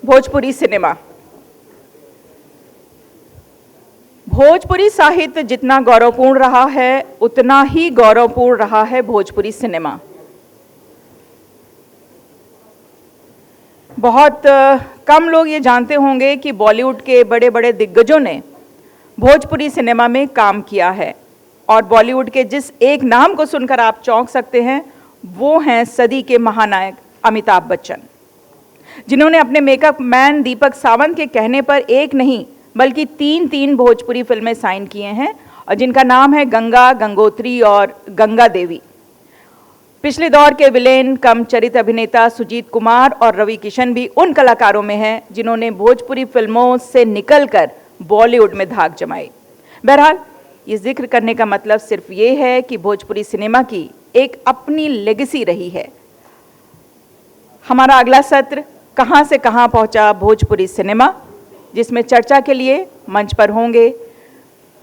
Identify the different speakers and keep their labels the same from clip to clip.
Speaker 1: Bhojpuri cinema. Bhojpuri साहित्य जितना गौरवपूर्ण रहा है उतना ही गौरवपूर्ण रहा है भोजपुरी सिनेमा। बहुत कम लोग ये जानते होंगे कि बॉलीवुड के बड़े बड़े दिग्गजों ने भोजपुरी सिनेमा में काम किया है और बॉलीवुड के जिस एक नाम को सुनकर आप चौंक सकते हैं वो हैं सदी के महानायक अमिताभ बच्चन, जिन्होंने अपने मेकअप मैन दीपक सावंत के कहने पर एक नहीं बल्कि तीन भोजपुरी फिल्में साइन किए हैं और जिनका नाम है गंगा, गंगोत्री और गंगा देवी। पिछले दौर के विलेन कम चरित्र अभिनेता सुजीत कुमार और रवि किशन भी उन कलाकारों में हैं जिन्होंने भोजपुरी फिल्मों से निकलकर बॉलीवुड में धाक जमाई। बहरहाल ये जिक्र करने का मतलब सिर्फ ये है कि भोजपुरी सिनेमा की एक अपनी लेगेसी रही है। हमारा अगला सत्र कहां से कहां पहुंचा भोजपुरी सिनेमा, जिसमें चर्चा के लिए मंच पर होंगे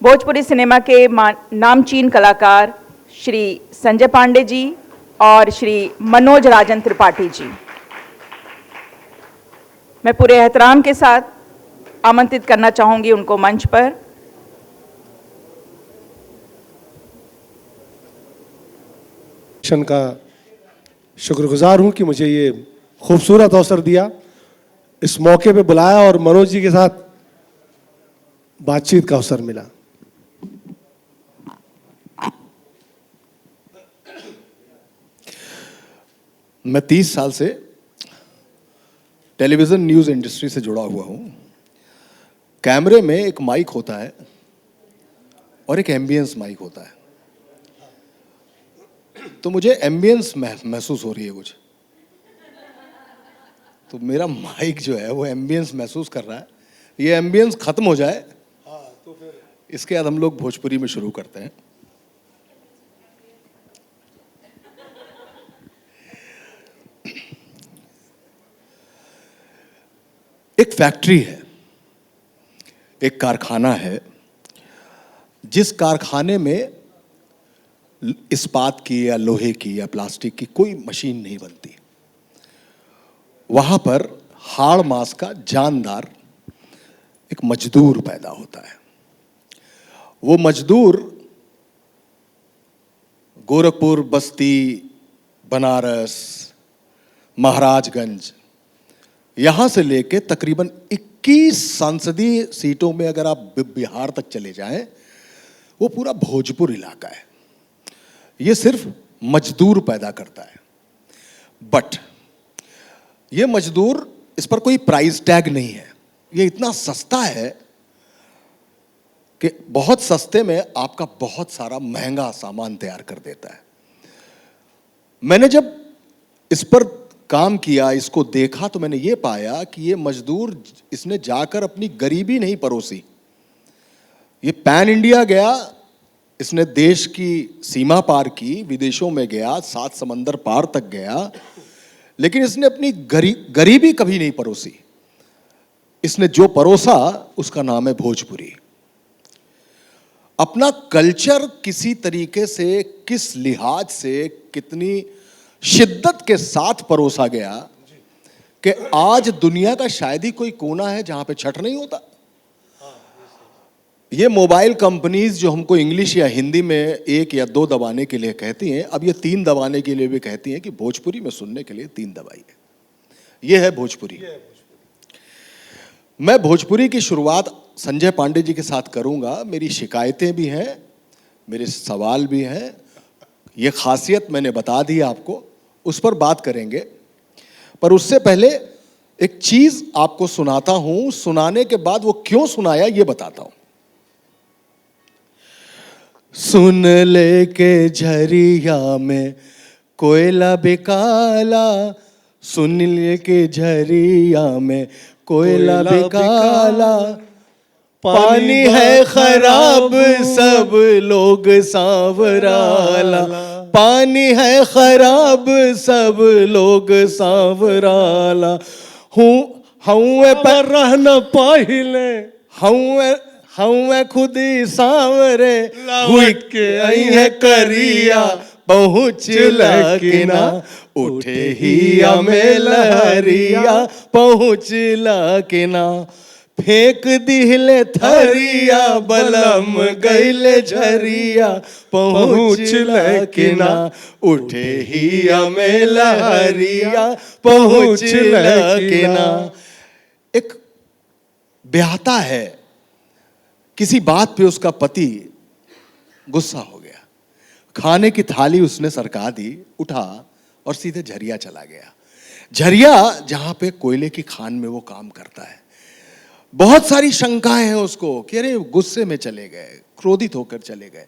Speaker 1: भोजपुरी सिनेमा के नामचीन कलाकार श्री संजय पांडे जी और श्री मनोज राजन त्रिपाठी जी। मैं पूरे एहतराम के साथ आमंत्रित करना चाहूंगी उनको मंच पर।
Speaker 2: का शुक्रगुजार हूं कि मुझे ये खूबसूरत अवसर दिया, इस मौके पे बुलाया और मनोज जी के साथ बातचीत का अवसर मिला।
Speaker 3: मैं 30 साल से टेलीविज़न न्यूज़ इंडस्ट्री से जुड़ा हुआ हूँ। कैमरे में एक माइक होता है और एक एम्बियंस माइक होता है, तो मुझे एम्बियंस महसूस हो रही है कुछ, तो मेरा माइक जो है वो एम्बियंस महसूस कर रहा है। ये एम्बियंस खत्म हो जाए तो फिर इसके बाद हम लोग भोजपुरी में शुरू करते हैं। एक फैक्ट्री है, एक कारखाना है, जिस कारखाने में इस्पात की या लोहे की या प्लास्टिक की कोई मशीन नहीं बनती। वहां पर हाड़ मास का जानदार एक मजदूर पैदा होता है। वो मजदूर गोरखपुर, बस्ती, बनारस, महाराजगंज, यहां से लेके तकरीबन 21 संसदीय सीटों में अगर आप बिहार तक चले जाएं, वो पूरा भोजपुर इलाका है। ये सिर्फ मजदूर पैदा करता है, बट ये मजदूर, इस पर कोई प्राइस टैग नहीं है। ये इतना सस्ता है कि बहुत सस्ते में आपका बहुत सारा महंगा सामान तैयार कर देता है। मैंने जब इस पर काम किया, इसको देखा, तो मैंने ये पाया कि ये मजदूर, इसने जाकर अपनी गरीबी नहीं परोसी। ये पैन इंडिया गया, इसने देश की सीमा पार की, विदेशों में गया, 7 समंदर पार तक गया, लेकिन इसने अपनी गरीबी कभी नहीं परोसी। इसने जो परोसा उसका नाम है भोजपुरी। अपना कल्चर किसी तरीके से, किस लिहाज से, कितनी शिद्दत के साथ परोसा गया कि आज दुनिया का शायद ही कोई कोना है जहां पे छठ नहीं होता। ये मोबाइल कंपनीज जो हमको इंग्लिश या हिंदी में 1 या 2 दबाने के लिए कहती हैं, अब ये 3 दबाने के लिए भी कहती हैं कि भोजपुरी में सुनने के लिए 3 दबाइए। ये है भोजपुरी। मैं भोजपुरी की शुरुआत संजय पांडे जी के साथ करूंगा। मेरी शिकायतें भी हैं, मेरे सवाल भी हैं। ये खासियत मैंने बता दी आपको, उस पर बात करेंगे। पर उससे पहले एक चीज आपको सुनाता हूं, सुनाने के बाद वो क्यों सुनाया ये बताता हूं। सुन ले के झरिया में कोयला बिकाला, सुन ले के झरिया में कोयला बिकाला, पानी है खराब सब लोग सांवराला, पानी है खराब सब लोग सांवराला, हूँ पर रहना पाहिले, हूँ खुद ही सांवरे, हुई के आई है करिया, पहुँच लकिना, उठे हिया में लहरिया पहुँच लकिना, फेंक दिहले थरिया बलम गईले झरिया पहुँच लकिना, उठे हिया में लहरिया पहुँच लकिना। एक ब्याहता है, किसी बात पे उसका पति गुस्सा हो गया, खाने की थाली उसने सरका दी, उठा और सीधे झरिया चला गया। झरिया जहां पे कोयले की खान में वो काम करता है। बहुत सारी शंकाएं हैं उसको कि अरे गुस्से में चले गए, क्रोधित होकर चले गए,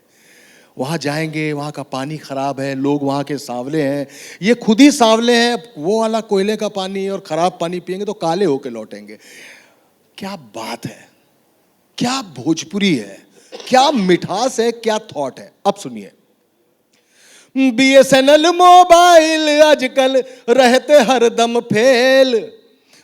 Speaker 3: वहां जाएंगे, वहां का पानी खराब है, लोग वहां के सांवले हैं, ये खुद ही सांवले हैं, वो वाला कोयले का पानी और खराब पानी पिएंगे तो काले होकर लौटेंगे। क्या बात है, क्या भोजपुरी है, क्या मिठास है, क्या थॉट है। अब सुनिए, BSNL मोबाइल आजकल रहते हरदम फेल,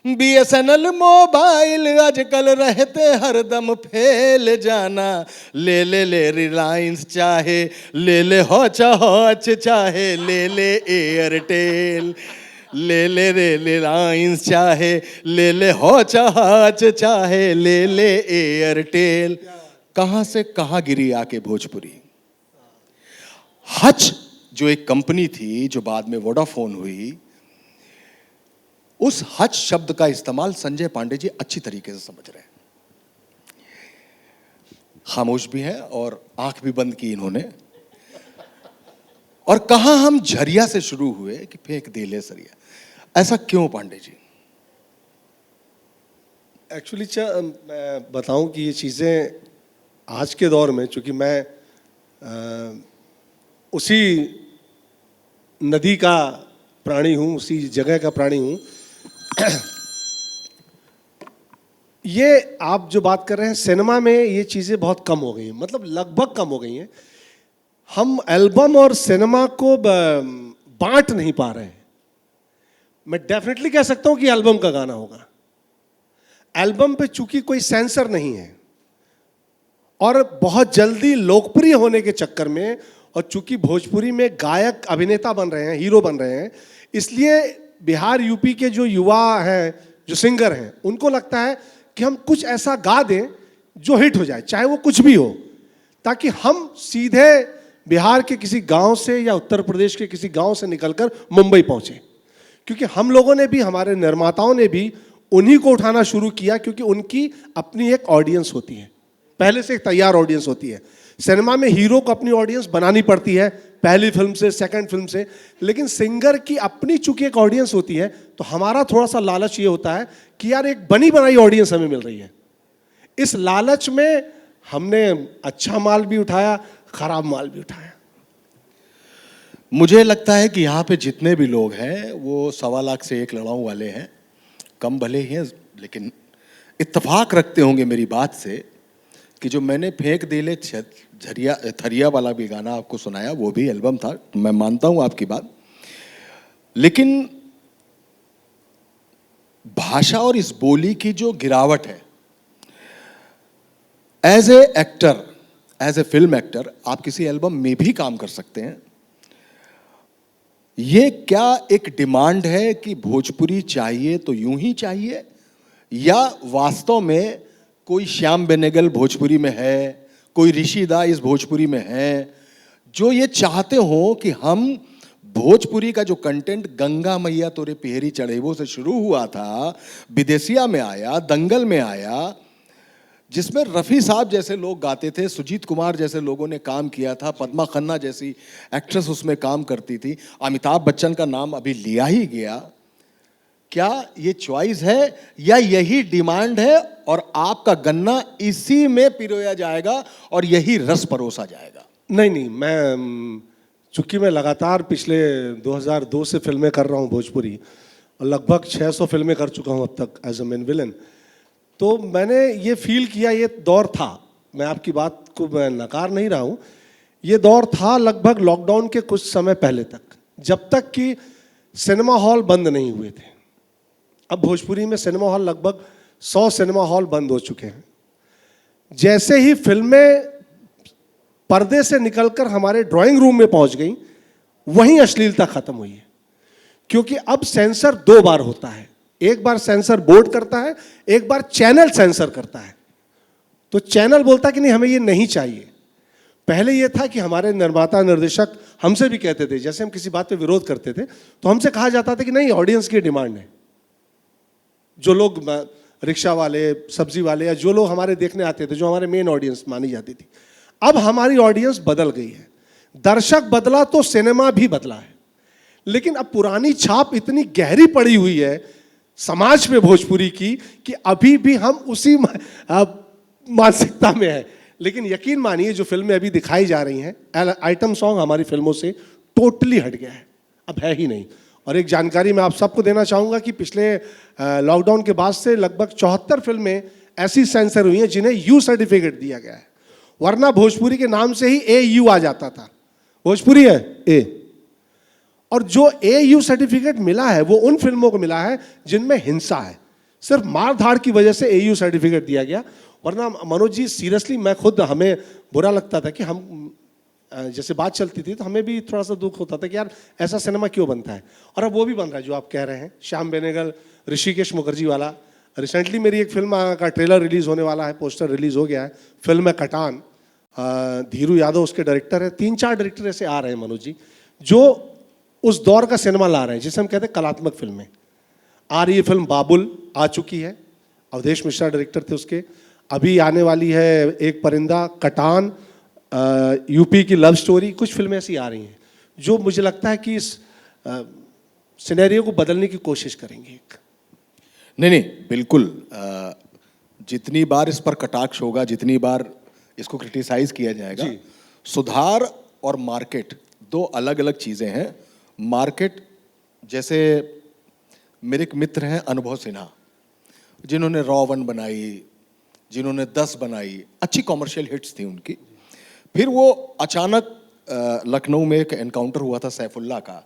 Speaker 3: BSNL मोबाइल आजकल रहते हरदम फेल, जाना ले ले रिलायंस चाहे ले ले हॉच हॉच, चाहे ले ले एयरटेल, ले ले रिलायंस चाहे ले ले हॉच हॉच, चाहे ले ले एयरटेल। कहां से कहां गिरी आके भोजपुरी। हच जो एक कंपनी थी जो बाद में वोडाफोन हुई, उस हच शब्द का इस्तेमाल संजय पांडे जी अच्छी तरीके से समझ रहे हैं। खामोश भी हैं और आंख भी बंद की इन्होंने। और कहा हम झरिया से शुरू हुए कि फेंक दे ले सरिया, ऐसा क्यों पांडे जी?
Speaker 2: एक्चुअली मैं बताऊं कि ये चीज़ें आज के दौर में, चूंकि मैं उसी नदी का प्राणी हूं, उसी जगह का प्राणी हूं, ये आप जो बात कर रहे हैं सिनेमा में, ये चीज़ें बहुत कम हो गई हैं, मतलब लगभग कम हो गई हैं। हम एल्बम और सिनेमा को बांट नहीं पा रहे हैं। मैं डेफिनेटली कह सकता हूं कि एल्बम का गाना होगा। एल्बम पे चूंकि कोई सेंसर नहीं है और बहुत जल्दी लोकप्रिय होने के चक्कर में, और चूंकि भोजपुरी में गायक अभिनेता बन रहे हैं, हीरो बन रहे हैं, इसलिए बिहार यूपी के जो युवा हैं, जो सिंगर हैं, उनको लगता है कि हम कुछ ऐसा गा दें जो हिट हो जाए, चाहे वो कुछ भी हो, ताकि हम सीधे बिहार के किसी गांव से या उत्तर प्रदेश के किसी गांव से निकलकर मुंबई पहुंचे। क्योंकि हम लोगों ने भी, हमारे निर्माताओं ने भी उन्हीं को उठाना शुरू किया, क्योंकि उनकी अपनी एक ऑडियंस होती है, पहले से एक तैयार ऑडियंस होती है। सिनेमा में हीरो को अपनी ऑडियंस बनानी पड़ती है, पहली फिल्म से, सेकंड फिल्म से, लेकिन सिंगर की अपनी चूंकि एक ऑडियंस होती है, तो हमारा थोड़ा सा लालच ये होता है कि यार एक बनी बनाई ऑडियंस हमें मिल रही है। इस लालच में हमने अच्छा माल भी उठाया, खराब माल भी उठाया।
Speaker 3: मुझे लगता है कि यहाँ पे जितने भी लोग हैं वो 1.25 लाख से 1 लड़ाऊ वाले हैं, कम भले ही हैं, लेकिन इत्तेफाक रखते होंगे मेरी बात से कि जो मैंने फेंक देले झरिया थरिया वाला भी गाना आपको सुनाया, वो भी एल्बम था, मैं मानता हूं आपकी बात। लेकिन भाषा और इस बोली की जो गिरावट है, as a actor, as a film actor, आप किसी एल्बम में भी काम कर सकते हैं। ये क्या एक डिमांड है कि भोजपुरी चाहिए तो यूं ही चाहिए, या वास्तव में कोई श्याम बेनेगल भोजपुरी में है, कोई ऋषि दा इस भोजपुरी में है, जो ये चाहते हो कि हम भोजपुरी का जो कंटेंट गंगा मैया तोरे पिहरी चढ़ेबो से शुरू हुआ था, विदेशिया में आया, दंगल में आया, जिसमें रफ़ी साहब जैसे लोग गाते थे, सुजीत कुमार जैसे लोगों ने काम किया था, पद्मा खन्ना जैसी एक्ट्रेस उसमें काम करती थी, अमिताभ बच्चन का नाम अभी लिया ही गया। क्या ये चॉइस है या यही डिमांड है और आपका गन्ना इसी में पिरोया जाएगा और यही रस परोसा जाएगा?
Speaker 2: नहीं, मैं चूंकि मैं लगातार पिछले 2002 से फिल्में कर रहा हूँ भोजपुरी, और लगभग 600 फिल्में कर चुका हूँ अब तक एज अ मेन विलन, तो मैंने ये फील किया, ये दौर था, मैं आपकी बात को मैं नकार नहीं रहा हूँ, ये दौर था लगभग लॉकडाउन के कुछ समय पहले तक, जब तक कि सिनेमा हॉल बंद नहीं हुए थे। अब भोजपुरी में सिनेमा हॉल लगभग 100 सिनेमा हॉल बंद हो चुके हैं। जैसे ही फिल्में पर्दे से निकलकर हमारे ड्राइंग रूम में पहुंच गई, वहीं अश्लीलता खत्म हुई है। क्योंकि अब सेंसर 2 बार होता है, एक बार सेंसर बोर्ड करता है, एक बार चैनल सेंसर करता है। तो चैनल बोलता है कि नहीं, हमें ये नहीं चाहिए। पहले ये था कि हमारे निर्माता निर्देशक हमसे भी कहते थे, जैसे हम किसी बात पे विरोध करते थे तो हमसे कहा जाता था कि नहीं, ऑडियंस की डिमांड है। जो लोग रिक्शा वाले, सब्जी वाले, या जो लोग हमारे देखने आते थे, जो हमारे मेन ऑडियंस मानी जाती थी, अब हमारी ऑडियंस बदल गई है। दर्शक बदला तो सिनेमा भी बदला है। लेकिन अब पुरानी छाप इतनी गहरी पड़ी हुई है समाज में भोजपुरी की कि अभी भी हम उसी मानसिकता में है। लेकिन यकीन मानिए, जो फिल्में अभी दिखाई जा रही हैं, आइटम सॉन्ग हमारी फिल्मों से टोटली हट गया है, अब है ही नहीं। और एक जानकारी मैं आप सबको देना चाहूंगा कि पिछले लॉकडाउन के बाद से लगभग 74 फिल्में ऐसी सेंसर हुई हैं जिन्हें यू सर्टिफिकेट दिया गया है। वरना भोजपुरी के नाम से ही AU आ जाता था, भोजपुरी है ए। और जो AU सर्टिफिकेट मिला है वो उन फिल्मों को मिला है जिनमें हिंसा है। सिर्फ मार धाड़ की वजह से AU सर्टिफिकेट दिया गया। वरना मनोज जी, सीरियसली मैं खुद, हमें बुरा लगता था कि हम, जैसे बात चलती थी तो हमें भी थोड़ा सा दुख होता था कि यार ऐसा सिनेमा क्यों बनता है। और अब वो भी बन रहा है जो आप कह रहे हैं, श्याम बेनेगल, ऋषिकेश मुखर्जी वाला। रिसेंटली मेरी एक फिल्म का ट्रेलर रिलीज होने वाला है, पोस्टर रिलीज हो गया है। फिल्म है कटान, धीरू यादव उसके डायरेक्टर है। 3-4 डायरेक्टर ऐसे आ रहे हैं मनोज जी, जो उस दौर का सिनेमा ला रहे हैं जिसे हम कहते हैं कलात्मक फिल्में। आ रही है फिल्म बाबुल, आ चुकी है, अवधेश मिश्रा डायरेक्टर थे उसके। अभी आने वाली है एक परिंदा, कटान, यूपी की लव स्टोरी। कुछ फिल्में ऐसी आ रही हैं जो मुझे लगता है कि इस सिनेरियो को बदलने की कोशिश करेंगे।
Speaker 3: नहीं, बिल्कुल। जितनी बार इस पर कटाक्ष होगा, जितनी बार इसको क्रिटिसाइज किया जाएगा, सुधार और मार्केट 2 अलग अलग चीजें हैं। मार्केट, जैसे मेरे एक मित्र हैं अनुभव सिन्हा, जिन्होंने रॉ 1 बनाई, जिन्होंने 10 बनाई, अच्छी कॉमर्शियल हिट्स थी उनकी। फिर वो अचानक लखनऊ में एक एनकाउंटर हुआ था सैफुल्ला का,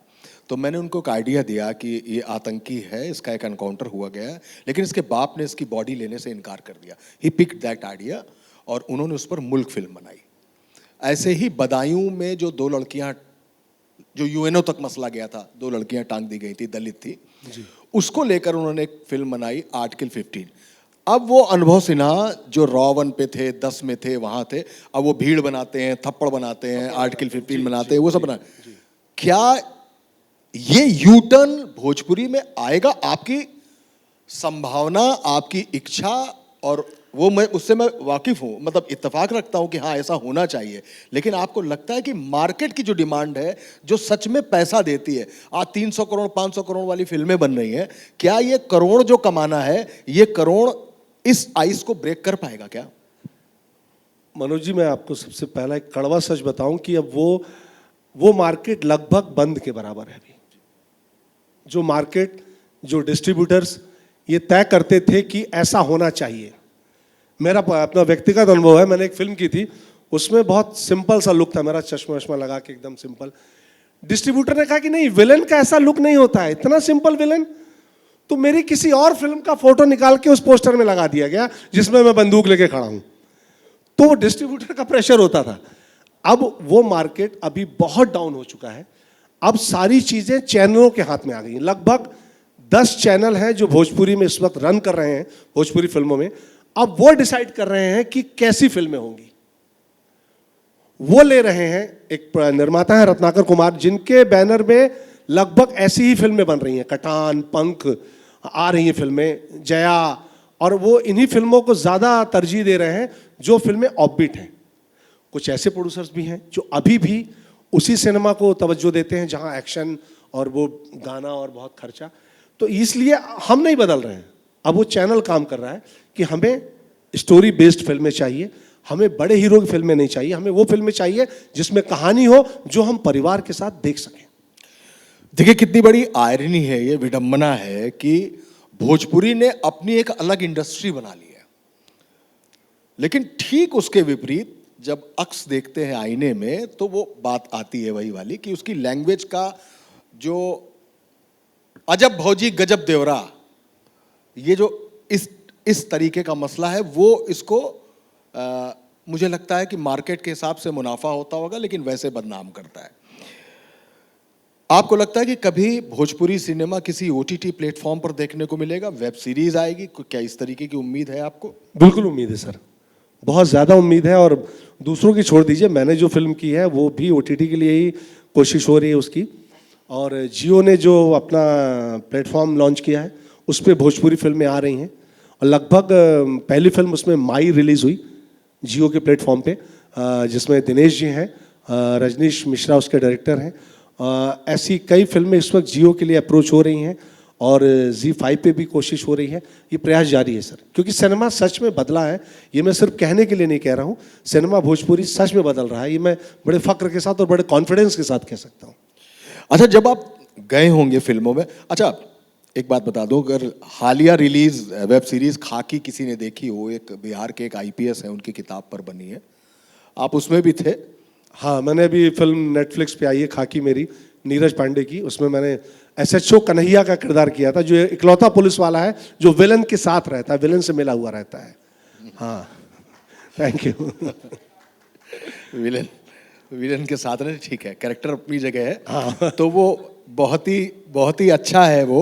Speaker 3: तो मैंने उनको एक आइडिया दिया कि ये आतंकी है, इसका एक एनकाउंटर हुआ गया है, लेकिन इसके बाप ने इसकी बॉडी लेने से इनकार कर दिया। ही पिक्ड दैट आइडिया और उन्होंने उस पर मुल्क फिल्म बनाई। ऐसे ही बदायूं में जो 2 लड़कियां, जो UNO तक मसला गया था, 2 लड़कियां टांग दी गई थी, दलित थी, उसको लेकर उन्होंने एक फिल्म बनाई आर्टिकल 15। अब वो अनुभव सिन्हा जो रॉ 1 पे थे, 10 में थे, वहां थे, अब वो भीड़ बनाते हैं, थप्पड़ बनाते हैं, आर्टिकल 15 बनाते हैं, वो सब बना। क्या ये यूटर्न भोजपुरी में आएगा? आपकी संभावना, आपकी इच्छा, और वो उससे मैं वाकिफ हूं, मतलब इत्तेफाक रखता हूं कि हाँ ऐसा होना चाहिए। लेकिन आपको लगता है कि मार्केट की जो डिमांड है, जो सच में पैसा देती है, आज 300 करोड़ 500 करोड़ वाली फिल्में बन रही हैं, क्या ये करोड़ जो कमाना है, ये करोड़ इस आइस को ब्रेक कर पाएगा क्या?
Speaker 2: मनोज जी, मैं आपको सबसे पहला एक कड़वा सच बताऊं कि अब वो मार्केट लगभग बंद के बराबर है। अभी जो मार्केट, जो डिस्ट्रीब्यूटर्स ये तय करते थे कि ऐसा होना चाहिए। मेरा अपना व्यक्तिगत अनुभव है, मैंने एक फिल्म की थी, उसमें बहुत सिंपल सा लुक था मेरा, चश्मा वश्मा लगा के एकदम सिंपल। डिस्ट्रीब्यूटर ने कहा कि नहीं, विलन का ऐसा लुक नहीं होता है, इतना सिंपल विलन। तो मेरी किसी और फिल्म का फोटो निकाल के उस पोस्टर में लगा दिया गया जिसमें मैं बंदूक लेके खड़ा हूं। तो डिस्ट्रीब्यूटर का प्रेशर होता था। अब वो मार्केट अभी बहुत डाउन हो चुका है। अब सारी चीजें चैनलों के हाथ में आ गई हैं। लगभग 10 चैनल हैं जो भोजपुरी में इस वक्त रन कर रहे हैं भोजपुरी फिल्मों में। अब वो डिसाइड कर रहे हैं कि कैसी फिल्में होंगी। वो ले रहे हैं, एक निर्माता है रत्नाकर कुमार, जिनके बैनर में लगभग ऐसी ही फिल्में बन रही हैं। कटान, पंख, आ रही हैं फिल्में, जया, और वो इन्हीं फिल्मों को ज्यादा तरजीह दे रहे हैं जो फिल्में ऑफबीट हैं। कुछ ऐसे प्रोड्यूसर्स भी हैं जो अभी भी उसी सिनेमा को तवज्जो देते हैं जहां एक्शन और वो गाना और बहुत खर्चा। तो इसलिए हम नहीं बदल रहे हैं, अब वो चैनल काम कर रहा है कि हमें स्टोरी बेस्ड फिल्में चाहिए, हमें बड़े हीरो की फिल्में नहीं चाहिए, हमें वो फिल्में चाहिए जिसमें कहानी हो जो हम परिवार के साथ देख सकें।
Speaker 3: देखिए कितनी बड़ी आयरनी है, ये विडंबना है कि भोजपुरी ने अपनी एक अलग इंडस्ट्री बना ली है। लेकिन ठीक उसके विपरीत जब अक्स देखते हैं आईने में, तो वो बात आती है वही वाली कि उसकी लैंग्वेज का जो अजब भौजी गजब देवरा, ये जो इस तरीके का मसला है, वो इसको मुझे लगता है कि मार्केट के हिसाब से मुनाफा होता होगा, लेकिन वैसे बदनाम करता है। आपको लगता है कि कभी भोजपुरी सिनेमा किसी ओटीटी प्लेटफॉर्म पर देखने को मिलेगा, वेब सीरीज आएगी, क्या इस तरीके की उम्मीद है आपको?
Speaker 2: बिल्कुल उम्मीद है सर, बहुत ज़्यादा उम्मीद है। और दूसरों की छोड़ दीजिए, मैंने जो फिल्म की है वो भी ओटीटी के लिए ही कोशिश हो रही है उसकी। और जियो ने जो अपना प्लेटफॉर्म लॉन्च किया है उस पर भोजपुरी फिल्में आ रही हैं। और लगभग पहली फिल्म उसमें माई रिलीज़ हुई जियो के प्लेटफॉर्म पे, जिसमें दिनेश जी हैं, रजनीश मिश्रा उसके डायरेक्टर हैं। ऐसी कई फिल्में इस वक्त जियो के लिए अप्रोच हो रही हैं और ZEE5 पे भी कोशिश हो रही है। ये प्रयास जारी है सर, क्योंकि सिनेमा सच में बदला है। ये मैं सिर्फ कहने के लिए नहीं कह रहा हूँ, सिनेमा भोजपुरी सच में बदल रहा है। ये मैं बड़े फक्र के साथ और बड़े कॉन्फिडेंस के साथ कह सकता हूँ।
Speaker 3: अच्छा, जब आप गए होंगे फिल्मों में, अच्छा एक बात बता दो, अगर हालिया रिलीज वेब सीरीज खाकी किसी ने देखी हो, एक बिहार के एक IPS है, उनकी किताब पर बनी है, आप उसमें भी थे?
Speaker 2: हाँ, मैंने अभी फिल्म नेटफ्लिक्स पे आई है खाकी मेरी, नीरज पांडे की। उसमें मैंने SHO कन्हैया का किरदार किया था, जो इकलौता पुलिस वाला है जो विलन के साथ रहता है, विलन से मिला हुआ रहता है। हाँ, थैंक यू।
Speaker 3: विलन के साथ में, ठीक है, कैरेक्टर अपनी जगह है। हाँ। तो वो बहुत ही अच्छा है वो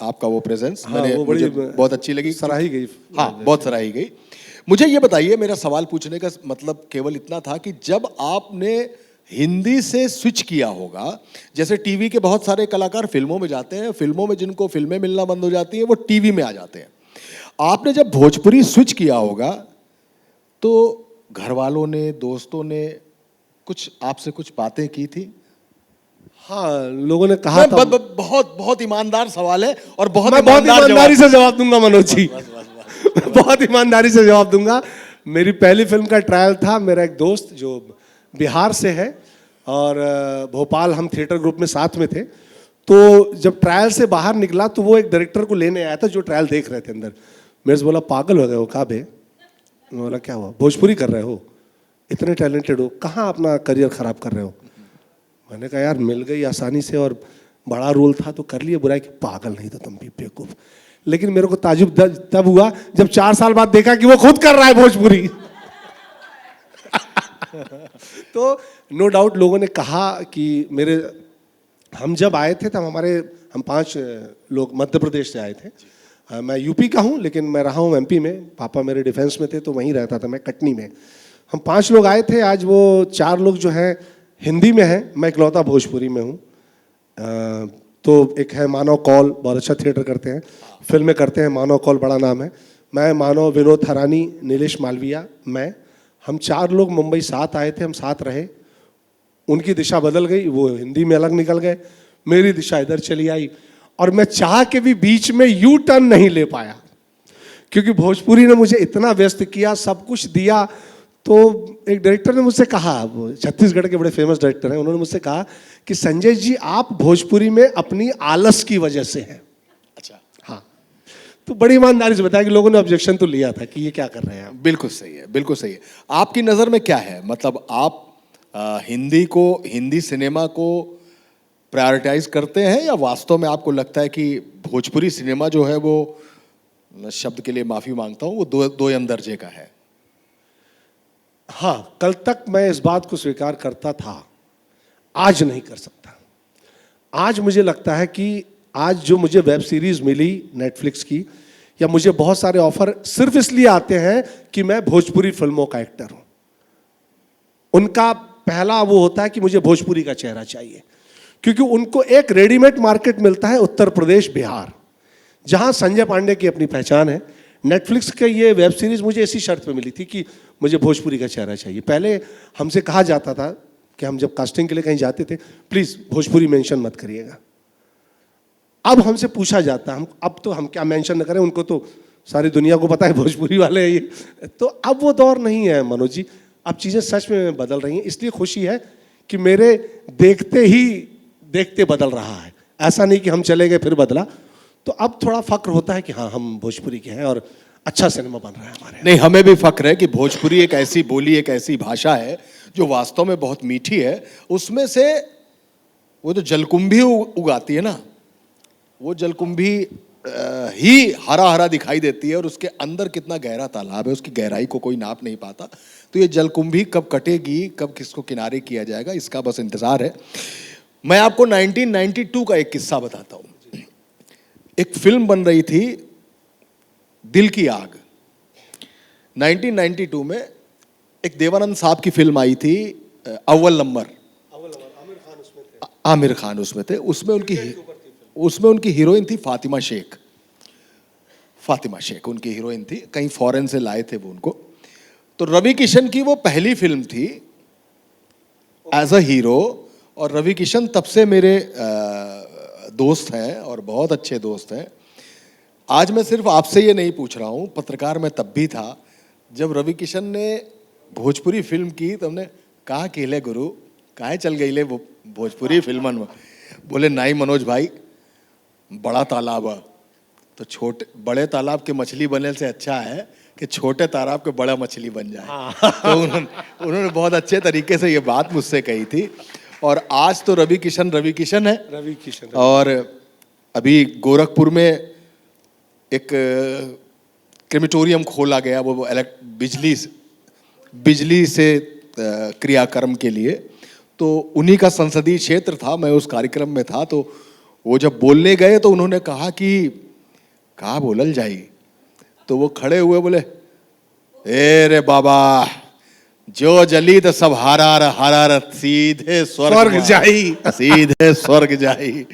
Speaker 3: आपका वो प्रेजेंस।
Speaker 2: हाँ, वो मुझे
Speaker 3: बहुत अच्छी लगी,
Speaker 2: सराही गई।
Speaker 3: हाँ, बहुत सराही गई। मुझे ये बताइए, मेरा सवाल पूछने का मतलब केवल इतना था कि जब आपने हिंदी से स्विच किया होगा, जैसे टीवी के बहुत सारे कलाकार फिल्मों में जाते हैं, फिल्मों में जिनको फिल्में मिलना बंद हो जाती हैं वो टीवी में आ जाते हैं, आपने जब भोजपुरी स्विच किया होगा तो घर वालों ने, दोस्तों ने कुछ आपसे कुछ बातें की थी?
Speaker 2: हाँ, लोगों ने कहा था।
Speaker 3: बहुत ईमानदार सवाल है और बहुत
Speaker 2: ईमानदारी से जवाब दूंगा मनोज जी, बहुत ईमानदारी से जवाब दूंगा। मेरी पहली फिल्म का ट्रायल था, मेरा एक दोस्त जो बिहार से है और भोपाल, हम थिएटर ग्रुप में साथ में थे। तो जब ट्रायल से बाहर निकला तो वो एक डायरेक्टर को लेने आया था जो ट्रायल देख रहे थे अंदर। मेरे से बोला, पागल हो गए हो का बे? मैं बोला, क्या हुआ? भोजपुरी कर रहे हो, इतने टैलेंटेड हो, कहाँ अपना करियर खराब कर रहे हो? मैंने कहा, यार मिल गई आसानी से और बड़ा रोल था तो कर लिए। बुराई कि पागल नहीं तो तुम भी बेवकूफ। लेकिन मेरे को ताजुब तब हुआ जब 4 साल बाद देखा कि वो खुद कर रहा है भोजपुरी। तो नो डाउट लोगों ने कहा कि हम जब आए थे तब हम 5 लोग मध्य प्रदेश से आए थे। मैं यूपी का हूँ लेकिन मैं रहा हूँ MP में, पापा मेरे डिफेंस में थे तो वहीं रहता था मैं, कटनी में। हम 5 लोग आए थे, आज वो 4 लोग जो हैं हिंदी में हैं, मैं इकलौता भोजपुरी में हूँ। तो एक है मानव कौल, बहुत अच्छा थिएटर करते हैं, फिल्में करते हैं, मानव कौल बड़ा नाम है। मैं, मानव, विनोद हरानी, नीलेश मालविया, हम 4 लोग मुंबई साथ आए थे, हम साथ रहे। उनकी दिशा बदल गई, वो हिंदी में अलग निकल गए, मेरी दिशा इधर चली आई और मैं चाह के भी बीच में यू टर्न नहीं ले पाया, क्योंकि भोजपुरी ने मुझे इतना व्यस्त किया, सब कुछ दिया। तो एक डायरेक्टर ने मुझसे कहा, वो छत्तीसगढ़ के बड़े फेमस डायरेक्टर हैं, उन्होंने मुझसे कहा कि संजय जी आप भोजपुरी में अपनी आलस की वजह से हैं।
Speaker 3: अच्छा,
Speaker 2: हाँ, तो बड़ी ईमानदारी से बताया कि लोगों ने ऑब्जेक्शन तो लिया था कि ये क्या कर रहे हैं आप।
Speaker 3: बिल्कुल सही है, बिल्कुल सही है। आपकी नज़र में क्या है, मतलब आप हिंदी सिनेमा को प्रायोरिटाइज करते हैं या वास्तव में आपको लगता है कि भोजपुरी सिनेमा जो है वो, शब्द के लिए माफ़ी मांगता हूँ, वो दोयम दर्जे का है?
Speaker 2: हाँ, कल तक मैं इस बात को स्वीकार करता था, आज नहीं कर सकता। आज मुझे लगता है कि आज जो मुझे वेब सीरीज मिली नेटफ्लिक्स की, या मुझे बहुत सारे ऑफर सिर्फ इसलिए आते हैं कि मैं भोजपुरी फिल्मों का एक्टर हूं। उनका पहला वो होता है कि मुझे भोजपुरी का चेहरा चाहिए, क्योंकि उनको एक रेडीमेड मार्केट मिलता है उत्तर प्रदेश, बिहार, जहां संजय पांडे की अपनी पहचान है। नेटफ्लिक्स के ये वेब सीरीज मुझे इसी शर्त पे मिली थी कि मुझे भोजपुरी का चेहरा चाहिए। पहले हमसे कहा जाता था कि हम जब कास्टिंग के लिए कहीं जाते थे, प्लीज भोजपुरी मेंशन मत करिएगा। अब हमसे पूछा जाता है, अब तो हम क्या मेंशन न करें, उनको तो सारी दुनिया को पता है भोजपुरी वाले हैं ये। तो अब वो दौर नहीं है मनोज जी, अब चीजें सच में बदल रही हैं। इसलिए खुशी है कि मेरे देखते ही देखते बदल रहा है, ऐसा नहीं कि हम चले गए फिर बदला। तो अब थोड़ा फक्र होता है कि हाँ, हम भोजपुरी के हैं और अच्छा सिनेमा बन रहा है हमारे।
Speaker 3: नहीं, हमें भी फक्र है कि भोजपुरी एक ऐसी बोली, एक ऐसी भाषा है जो वास्तव में बहुत मीठी है। उसमें से वो जो जलकुंभी उगाती है ना, वो जलकुंभी ही हरा हरा दिखाई देती है और उसके अंदर कितना गहरा तालाब है, उसकी गहराई को कोई नाप नहीं पाता। तो ये जलकुंभी कब कटेगी, कब किसको किनारे किया जाएगा, इसका बस इंतजार है। मैं आपको 1992 का एक किस्सा बताता हूं। एक फिल्म बन रही थी दिल की आग। 1992 में एक देवानंद साहब की फिल्म आई थी अव्वल नंबर। आमिर खान उसमें थे। उसमें उनकी हीरोइन थी फातिमा शेख। फातिमा शेख उनकी हीरोइन थी, कहीं फॉरेन से लाए थे वो उनको। तो रवि किशन की वो पहली फिल्म थी एज अ हीरो, और रवि किशन तब से मेरे दोस्त हैं और बहुत अच्छे दोस्त हैं। आज मैं सिर्फ आपसे ये नहीं पूछ रहा हूँ, पत्रकार मैं तब भी था जब रवि किशन ने भोजपुरी फिल्म की, तो हमने कहा केले गुरु काहे चल गई ले वो भोजपुरी फिल्मन में। बोले नहीं मनोज भाई, बड़ा तालाब है तो छोटे बड़े तालाब के मछली बनने से अच्छा है कि छोटे तालाब के बड़ा मछली बन जाए। तो उन्होंने बहुत अच्छे तरीके से ये बात मुझसे कही थी। और आज तो रवि किशन है।
Speaker 2: रवि किशन।
Speaker 3: और अभी गोरखपुर में एक क्रेमेटोरियम खोला गया, वो बिजली से क्रियाक्रम के लिए। तो उन्हीं का संसदीय क्षेत्र था, मैं उस कार्यक्रम में था। तो वो जब बोलने गए तो उन्होंने कहा कि कहा बोलल जाई, तो वो खड़े हुए बोले, ए रे बाबा जो जली तो सब हारा सीधे स्वर्ग
Speaker 2: जाई।
Speaker 3: सीधे स्वर्ग जाई।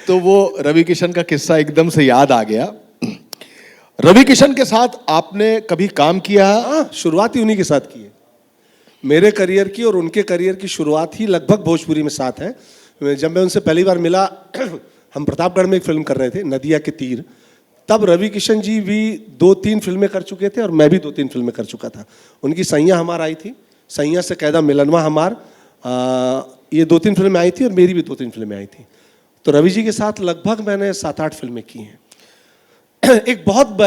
Speaker 3: तो वो रवि किशन का किस्सा एकदम से याद आ गया। रवि किशन के साथ आपने कभी काम किया?
Speaker 2: हाँ, शुरुआत ही उन्हीं के साथ की है। मेरे करियर की और उनके करियर की शुरुआत ही लगभग भोजपुरी में साथ है। जब मैं उनसे पहली बार मिला, हम प्रतापगढ़ में एक फिल्म कर रहे थे, नदिया के तीर। तब रवि किशन जी भी 2-3 फिल्में कर चुके थे और मैं भी 2-3 फिल्में कर चुका था। उनकी सैया हमार आई थी, सैया से कैदा मिलनवा हमार, ये 2-3 फिल्में आई थी और मेरी भी 2-3 फिल्में आई थी। तो रवि जी के साथ लगभग मैंने 7-8 फिल्में की हैं। एक बहुत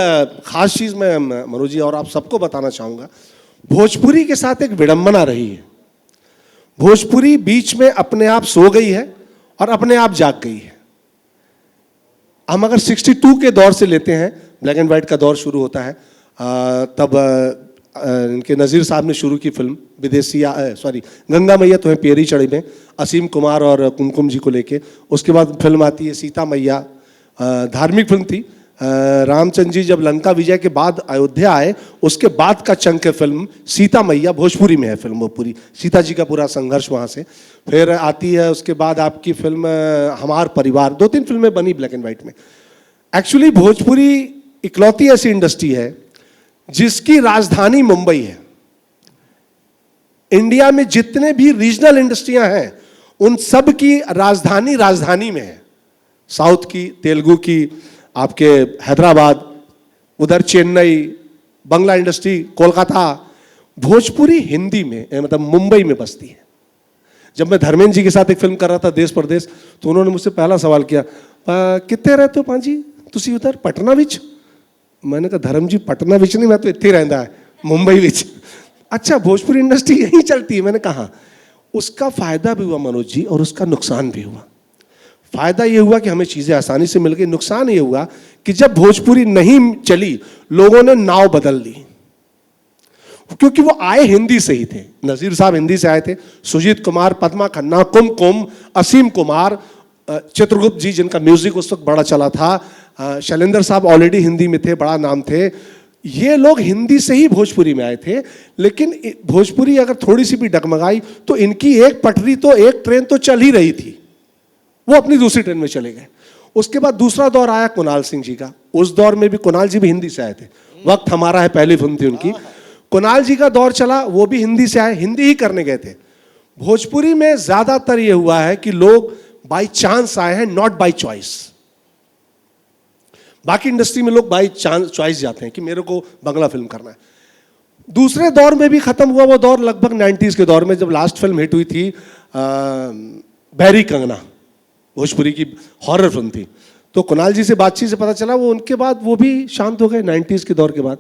Speaker 2: खास चीज़ मैं मनोज जी और आप सबको बताना चाहूँगा, भोजपुरी के साथ एक विडंबना रही है। भोजपुरी बीच में अपने आप सो गई है और अपने आप जाग गई है। हम अगर 62 के दौर से लेते हैं, ब्लैक एंड वाइट का दौर शुरू होता है, तब इनके नज़ीर साहब ने शुरू की फिल्म गंगा मैया तुम्हें पेरी चढ़ी में, असीम कुमार और कुमकुम जी को लेके। उसके बाद फिल्म आती है सीता मैया, धार्मिक फिल्म थी। रामचंद्र जी जब लंका विजय के बाद अयोध्या आए, उसके बाद का चंक है फिल्म सीता मैया, भोजपुरी में है फिल्म वो पूरी, सीता जी का पूरा संघर्ष वहाँ से। फिर आती है उसके बाद आपकी फिल्म हमार परिवार, 2-3 फिल्में बनी ब्लैक एंड वाइट में। एक्चुअली भोजपुरी इकलौती ऐसी इंडस्ट्री है जिसकी राजधानी मुंबई है। इंडिया में जितने भी रीजनल इंडस्ट्रियां हैं उन सब की राजधानी में है। साउथ की, तेलुगु की, आपके हैदराबाद, उधर चेन्नई, बंगला इंडस्ट्री कोलकाता, भोजपुरी हिंदी में मतलब मुंबई में बसती है। जब मैं धर्मेंद्र जी के साथ एक फिल्म कर रहा था देश परदेश, तो उन्होंने मुझसे पहला सवाल किया, कितने रहते हो पांजी तुसी उधर पटना विच? मैंने कहा धर्म जी पटना विच नहीं, मैं तो इतने रहता है मुंबई विच। अच्छा, भोजपुरी इंडस्ट्री यहीं चलती है? मैंने कहा उसका फायदा भी हुआ मनोज जी और उसका नुकसान भी हुआ। फायदा ये हुआ कि हमें चीजें आसानी से मिल गई, नुकसान ये हुआ कि जब भोजपुरी नहीं चली लोगों ने नाव बदल ली, क्योंकि वो आए हिंदी से ही थे। नजीर साहब हिंदी से आए थे, सुजीत कुमार, पद्मा खन्ना, कुमकुम, असीम कुमार, चित्रगुप्त जी जिनका म्यूजिक उस वक्त बड़ा चला था, शैलेंद्र साहब ऑलरेडी हिंदी में थे, बड़ा नाम थे। ये लोग हिंदी से ही भोजपुरी में आए थे। लेकिन भोजपुरी अगर थोड़ी सी भी डगमगाई तो इनकी एक पटरी तो, एक ट्रेन तो चल ही रही थी, वो अपनी दूसरी ट्रेन में चले गए। उसके बाद दूसरा दौर आया कुणाल सिंह जी का। उस दौर में भी कुणाल जी भी हिंदी से आए थे, वक्त हमारा है पहली फिल्म थी उनकी। कुणाल जी का दौर चला, वो भी हिंदी से आए, हिंदी ही करने गए थे। भोजपुरी में ज्यादातर ये हुआ है कि लोग बाय चांस आए हैं, नॉट बाय चॉइस। बाकी इंडस्ट्री में लोग बाय चांस चॉइस जाते हैं कि मेरे को बंगला फिल्म करना है। दूसरे दौर में भी खत्म हुआ वो दौर लगभग 90s के दौर में, जब लास्ट फिल्म हिट हुई थी बैरी कंगना, भोजपुरी की हॉरर फिल्म थी। तो कुणाल जी से बातचीत से पता चला वो उनके बाद वो भी शांत हो गए 90s के दौर के बाद।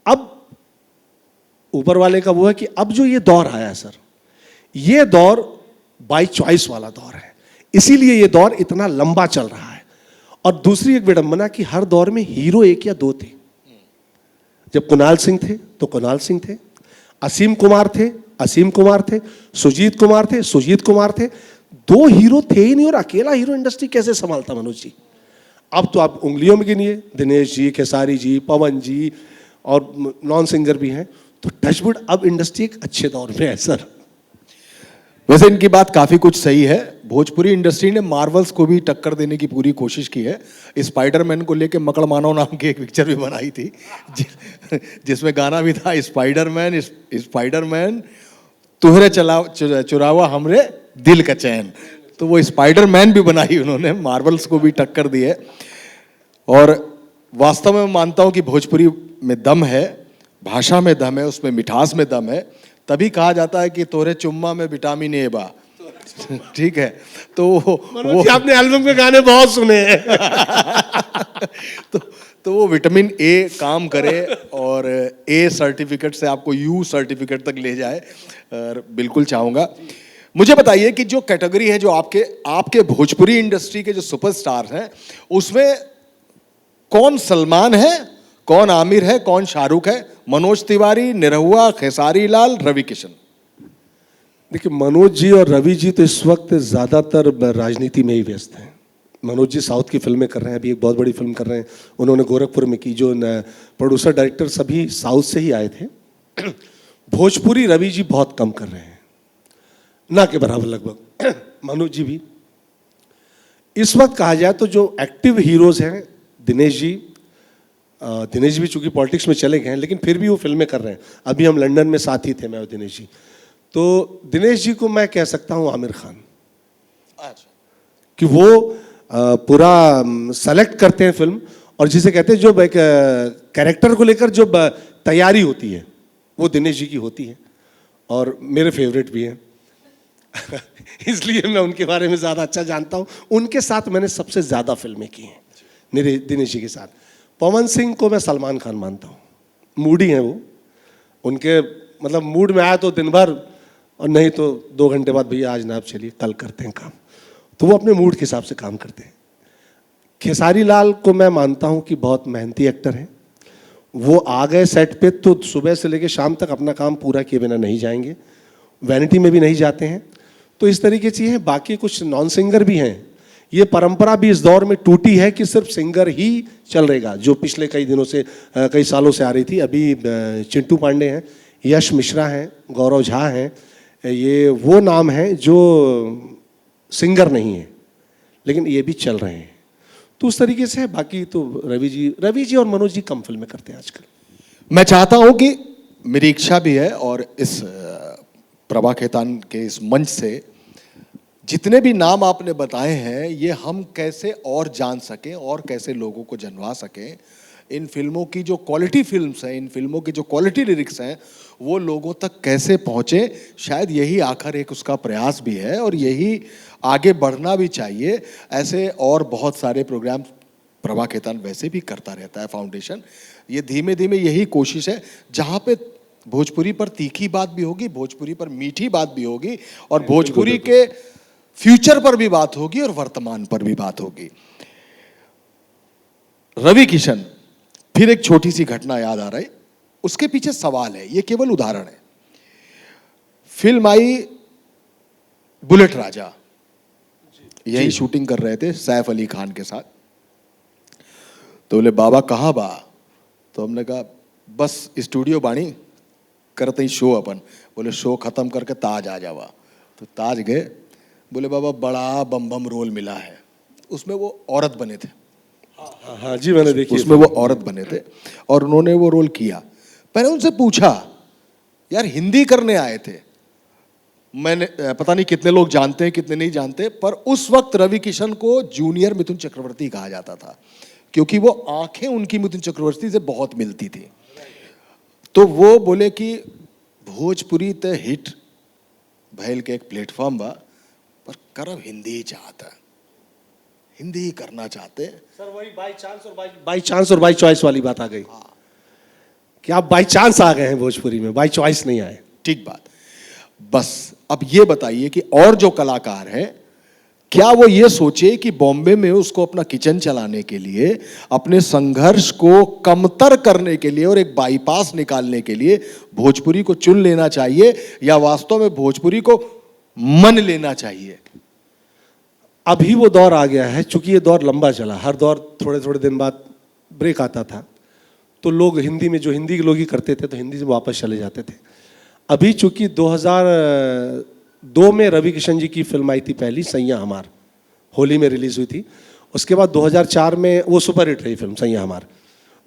Speaker 2: अब ऊपर वाले का वो है कि अब जो ये दौर आया है सर, ये दौर बाय चॉइस वाला दौर है, इसीलिए ये दौर इतना लंबा चल रहा है। और दूसरी एक विडंबना कि हर दौर में हीरो एक या दो थे। जब कुणाल सिंह थे तो कुणाल सिंह थे, असीम कुमार थे, असीम कुमार थे, सुजीत कुमार थे, सुजीत कुमार थे। दो हीरो थे ही नहीं और अकेला हीरो इंडस्ट्री कैसे संभालता मनोज जी? अब तो आप उंगलियों में गिनिए, दिनेश जी, खेसारी जी, पवन जी और नॉन सिंगर भी हैं। तो टचवुड अब इंडस्ट्री एक अच्छे दौर में है सर।
Speaker 3: वैसे इनकी बात काफी कुछ सही है। भोजपुरी इंडस्ट्री ने मार्वल्स को भी टक्कर देने की पूरी कोशिश की है। स्पाइडरमैन को लेके मकड़ मानव नाम की एक पिक्चर भी बनाई थी जिसमें गाना भी था, स्पाइडरमैन स्पाइडरमैन तुहरे चुरावा हमरे दिल का चैन। तो वो स्पाइडरमैन भी बनाई उन्होंने, मार्वल्स को भी टक्कर दी है। और वास्तव में मैं मानता हूं कि भोजपुरी में दम है, भाषा में दम है, उसमें मिठास में दम है। तभी कहा जाता है कि तोरे चुम्मा में विटामिन ए बा। ठीक है, तो वो
Speaker 2: आपने एल्बम के गाने बहुत सुने हैं
Speaker 3: तो वो विटामिन ए काम करे और ए सर्टिफिकेट से आपको यू सर्टिफिकेट तक ले जाए। और बिल्कुल चाहूंगा। मुझे बताइए कि जो कैटेगरी है, जो आपके भोजपुरी इंडस्ट्री के जो सुपरस्टार हैं, उसमें कौन सलमान है, कौन आमिर है, कौन शाहरुख है, मनोज तिवारी, निरहुआ, खेसारी लाल, रवि किशन?
Speaker 2: देखिए, मनोज जी और रवि जी तो इस वक्त ज्यादातर राजनीति में ही व्यस्त हैं। मनोज जी साउथ की फिल्में कर रहे हैं, अभी एक बहुत बड़ी फिल्म कर रहे हैं उन्होंने गोरखपुर में की, जो प्रोड्यूसर डायरेक्टर सभी साउथ से ही आए थे। भोजपुरी रवि जी बहुत कम कर रहे हैं, ना के बराबर लगभग। मनोज जी भी इस वक्त कहा जाए तो जो एक्टिव हीरोज हैं, दिनेश जी भी चूंकि पॉलिटिक्स में चले गए हैं, लेकिन फिर भी वो फिल्में कर रहे हैं। अभी हम लंदन में साथ ही थे, मैं और दिनेश जी। तो दिनेश जी को मैं कह सकता हूं आमिर खान।
Speaker 3: अच्छा।
Speaker 2: कि वो पूरा सेलेक्ट करते हैं फिल्म, और जिसे कहते हैं जो कैरेक्टर को लेकर जो तैयारी होती है वो दिनेश जी की होती है, और मेरे फेवरेट भी हैं इसलिए मैं उनके बारे में ज़्यादा अच्छा जानता हूँ। उनके साथ मैंने सबसे ज़्यादा फिल्में की हैं, मेरे दिनेश जी के साथ। पवन सिंह को मैं सलमान खान मानता हूँ, मूडी हैं वो। उनके मतलब मूड में आया तो दिन भर, और नहीं तो 2 घंटे बाद भैया आज ना आप चलिए कल करते हैं काम, तो वो अपने मूड के हिसाब से काम करते हैं। खेसारी लाल को मैं मानता हूँ कि बहुत मेहनती एक्टर हैं। वो आ गए सेट पे तो सुबह से लेकर शाम तक अपना काम पूरा किए बिना नहीं जाएंगे, वैनिटी में भी नहीं जाते हैं। तो इस तरीके से हैं। बाकी कुछ नॉन सिंगर भी हैं। ये परंपरा भी इस दौर में टूटी है कि सिर्फ सिंगर ही चल रहेगा, जो पिछले कई दिनों से कई सालों से आ रही थी। अभी चिंटू पांडे हैं, यश मिश्रा हैं, गौरव झा हैं, ये वो नाम हैं जो सिंगर नहीं है, लेकिन ये भी चल रहे हैं। तो उस तरीके से है। बाकी तो रवि जी और मनोज जी कम फिल्में करते हैं आजकल।
Speaker 3: मैं चाहता हूं कि मेरी इच्छा भी है, और इस प्रभा खेतान के इस मंच से जितने भी नाम आपने बताए हैं, ये हम कैसे और जान सकें और कैसे लोगों को जनवा सकें। इन फिल्मों की जो क्वालिटी फिल्म्स हैं, इन फिल्मों की जो क्वालिटी लिरिक्स हैं, वो लोगों तक कैसे पहुँचे, शायद यही आखिर एक उसका प्रयास भी है, और यही आगे बढ़ना भी चाहिए। ऐसे और बहुत सारे प्रोग्राम प्रभा खेतान वैसे भी करता रहता है, फाउंडेशन। ये धीमे धीमे यही कोशिश है, जहाँ पे भोजपुरी पर तीखी बात भी होगी, भोजपुरी पर मीठी बात भी होगी, और भोजपुरी के फ्यूचर पर भी बात होगी, और वर्तमान पर भी बात होगी। रवि किशन, फिर एक छोटी सी घटना याद आ रही, उसके पीछे सवाल है, ये केवल उदाहरण है। फिल्म आई बुलेट राजा, यही शूटिंग कर रहे थे सैफ अली खान के साथ। तो बोले बाबा कहाँ बा? तो हमने कहा बस स्टूडियो बाणी करते ही शो अपन। बोले शो खत्म करके ताज आ जावा। तो ताज गए। बोले बाबा बड़ा बम बम रोल मिला है। उसमें वो औरत बने थे।
Speaker 2: हाँ जी, मैंने देखी।
Speaker 3: उसमें वो औरत बने थे और उन्होंने वो रोल किया। मैंने उनसे पूछा, यार हिंदी करने आए थे, मैंने पता नहीं कितने लोग जानते हैं कितने नहीं जानते, पर उस वक्त रवि किशन को जूनियर मिथुन चक्रवर्ती कहा जाता था, क्योंकि वो आंखें उनकी मिथुन चक्रवर्ती से बहुत मिलती थी। तो वो बोले कि भोजपुरी ते हिट भैल के एक प्लेटफॉर्म बा, पर करब हिंदी ही चाहता, हिंदी ही करना चाहते।
Speaker 2: सर वही बाई चांस और बाई चॉइस वाली बात आ गई। हाँ। कि आप बाई चांस आ गए हैं भोजपुरी में, बाई चॉइस नहीं आए।
Speaker 3: ठीक बात। बस अब ये बताइए कि और जो कलाकार हैं, क्या वो ये सोचे कि बॉम्बे में उसको अपना किचन चलाने के लिए, अपने संघर्ष को कमतर करने के लिए और एक बाईपास निकालने के लिए भोजपुरी को चुन लेना चाहिए, या वास्तव में भोजपुरी को मन लेना चाहिए?
Speaker 2: अभी वो दौर आ गया है, चूंकि ये दौर लंबा चला, हर दौर थोड़े थोड़े दिन बाद ब्रेक आता था, तो लोग हिंदी में, जो हिंदी के लोग ही करते थे, तो हिंदी से वापस चले जाते थे। अभी चूंकि 2002 में रवि किशन जी की फिल्म आई थी पहली, सैयां हमार, होली में रिलीज हुई थी। उसके बाद 2004 में वो सुपर हिट रही फिल्म सैयां हमार।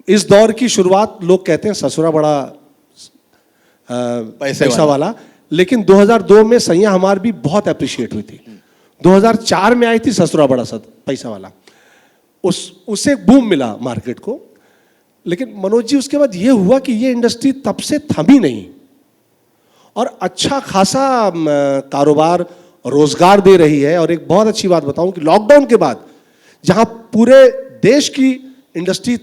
Speaker 2: इस दौर की शुरुआत लोग कहते हैं ससुरा बड़ा पैसा वाला, लेकिन 2002 में सैयां हमार भी बहुत अप्रिशिएट हुई थी। 2004 में आई थी ससुरा बड़ा पैसा वाला, उससे एक बूम मिला मार्केट को। लेकिन मनोज जी, उसके बाद ये हुआ कि ये इंडस्ट्री तब से थमी नहीं और अच्छा खासा कारोबार, रोजगार दे रही है। और एक बहुत अच्छी बात बताऊं कि लॉकडाउन के बाद जहां पूरे देश की इंडस्ट्री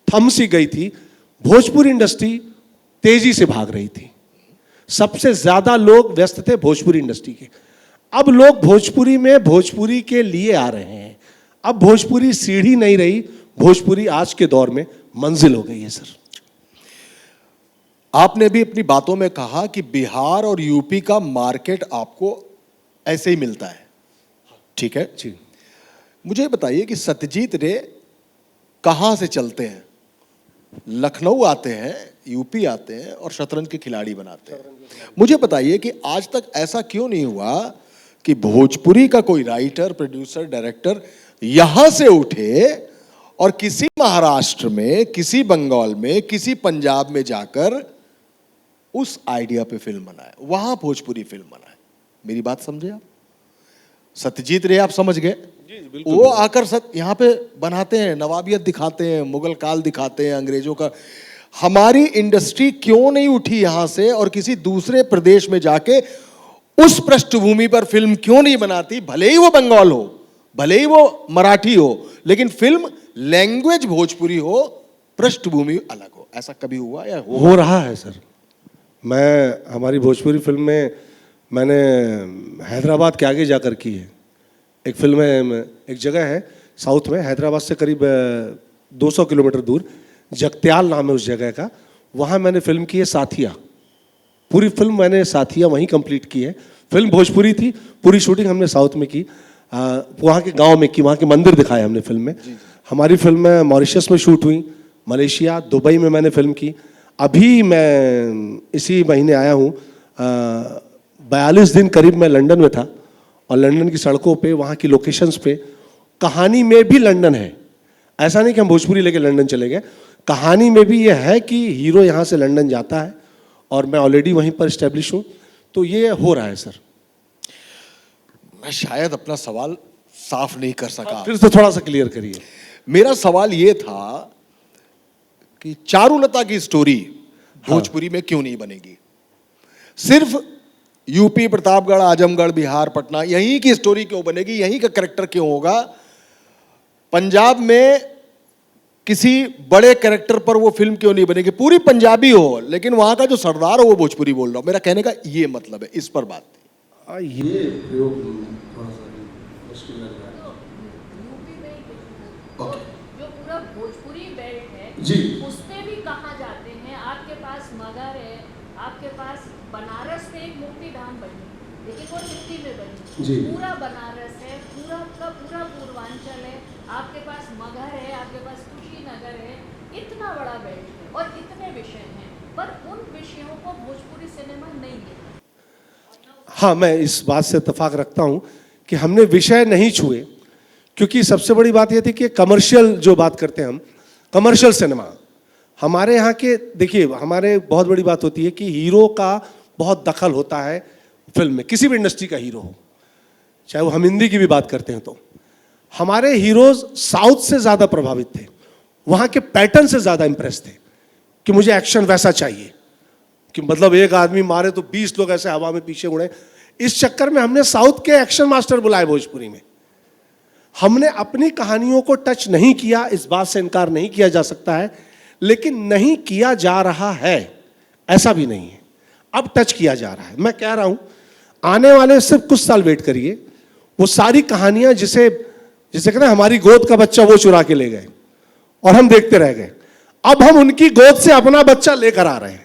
Speaker 2: थम सी गई थी, भोजपुरी इंडस्ट्री तेजी से भाग रही थी। सबसे ज्यादा लोग व्यस्त थे भोजपुरी इंडस्ट्री के। अब लोग भोजपुरी में भोजपुरी के लिए आ रहे हैं। अब भोजपुरी सीढ़ी नहीं रही, भोजपुरी आज के दौर में मंजिल हो गई है सर।
Speaker 3: आपने भी अपनी बातों में कहा कि बिहार और यूपी का मार्केट आपको ऐसे ही मिलता है, ठीक है
Speaker 2: जी।
Speaker 3: मुझे बताइए कि सत्यजीत रे कहां से चलते हैं? लखनऊ आते हैं, यूपी आते हैं और शतरंज के खिलाड़ी बनाते हैं। मुझे बताइए कि आज तक ऐसा क्यों नहीं हुआ कि भोजपुरी का कोई राइटर, प्रोड्यूसर, डायरेक्टर यहां से उठे और किसी महाराष्ट्र में, किसी बंगाल में, किसी पंजाब में जाकर उस आइडिया पे फिल्म बनाए, वहां भोजपुरी फिल्म बनाए। मेरी बात समझे आप? सत्यजीत रे आप समझ गए, वो आकर यहाँ पे बनाते हैं, नवाबियत दिखाते हैं, मुगल काल दिखाते हैं, अंग्रेजों का। हमारी इंडस्ट्री क्यों नहीं उठी यहां से और किसी दूसरे प्रदेश में जाके उस पृष्ठभूमि पर फिल्म क्यों नहीं बनाती? भले ही वो बंगाल हो, भले ही वो मराठी हो, लेकिन फिल्म लैंग्वेज भोजपुरी हो, पृष्ठभूमि अलग हो। ऐसा कभी हुआ या
Speaker 2: हो रहा है सर। मैं हमारी भोजपुरी फिल्म में मैंने हैदराबाद के आगे जाकर की है। एक फिल्म है, एक जगह है साउथ में, हैदराबाद से करीब 200 किलोमीटर दूर, जगत्याल नाम है उस जगह का। वहाँ मैंने फिल्म की है साथिया। पूरी फिल्म मैंने साथिया वहीं कंप्लीट की है। फिल्म भोजपुरी थी, पूरी शूटिंग हमने साउथ में की, वहाँ के गांव में की, वहाँ के मंदिर दिखाए हमने फिल्म में। हमारी फिल्म मॉरिशस में शूट हुई, मलेशिया, दुबई में मैंने फिल्म की। अभी मैं इसी महीने आया हूँ, 42 दिन करीब मैं लंदन में था और लंदन की सड़कों पे, वहाँ की लोकेशंस पे, कहानी में भी लंदन है। ऐसा नहीं कि हम भोजपुरी लेके लंदन चले गए, कहानी में भी ये है कि हीरो यहाँ से लंदन जाता है और मैं ऑलरेडी वहीं पर इस्टेब्लिश हूँ। तो ये हो रहा है सर।
Speaker 3: मैं शायद अपना सवाल साफ नहीं कर सका,
Speaker 2: फिर से थोड़ा सा क्लियर करिए।
Speaker 3: मेरा सवाल ये था कि चारुलता की स्टोरी भोजपुरी में क्यों नहीं बनेगी? सिर्फ यूपी, प्रतापगढ़, आजमगढ़, बिहार, पटना, यहीं की स्टोरी क्यों बनेगी? यहीं का कैरेक्टर क्यों होगा? पंजाब में किसी बड़े कैरेक्टर पर वो फिल्म क्यों नहीं बनेगी? पूरी पंजाबी हो, लेकिन वहां का जो सरदार हो वो भोजपुरी बोल रहा हो। मेरा कहने का ये मतलब है, इस पर बात थी।
Speaker 2: ये प्रयोग थोड़ा सा मुश्किल लग रहा है।
Speaker 4: यूपी में जो पूरा भोजपुरी बेल्ट है
Speaker 2: जी,
Speaker 4: उसमें भी कहाँ जाते हैं? आपके पास मगध है, आपके पास बनारस में एक मुक्तिधाम बनी, लेकिन वो हिंदी में बनी।
Speaker 2: जी।
Speaker 4: पूरा बनारस है, पूरा का पूरा पूर्वांचल है, आपके पास मगध है, आपके पास कुशीनगर है। इतना बड़ा बेल्ट है और इतने विषय हैं, पर उन विषयों को भोजपुरी सिनेमा नहीं लेता।
Speaker 2: हाँ, मैं इस बात से इत्तेफाक रखता हूँ कि हमने विषय नहीं छुए, क्योंकि सबसे बड़ी बात यह थी कि कमर्शियल जो बात करते हैं हम, कमर्शियल सिनेमा हमारे यहाँ के, देखिए हमारे बहुत बड़ी बात होती है कि हीरो का बहुत दखल होता है फिल्म में, किसी भी इंडस्ट्री का हीरो हो, चाहे वो हम हिंदी की भी बात करते हैं। तो हमारे हीरोज साउथ से ज़्यादा प्रभावित थे, वहाँ के पैटर्न से ज़्यादा इंप्रेस थे कि मुझे एक्शन वैसा चाहिए, कि मतलब एक आदमी मारे तो 20 लोग ऐसे हवा में पीछे उड़े। इस चक्कर में हमने साउथ के एक्शन मास्टर बुलाए भोजपुरी में। हमने अपनी कहानियों को टच नहीं किया, इस बात से इनकार नहीं किया जा सकता है, लेकिन नहीं किया जा रहा है ऐसा भी नहीं है, अब टच किया जा रहा है। मैं कह रहा हूं आने वाले सिर्फ कुछ साल वेट करिए, वो सारी कहानियां जिसे कहते हैं हमारी गोद का बच्चा वो चुरा के ले गए और हम देखते रह गए, अब हम उनकी गोद से अपना बच्चा लेकर आ रहे हैं।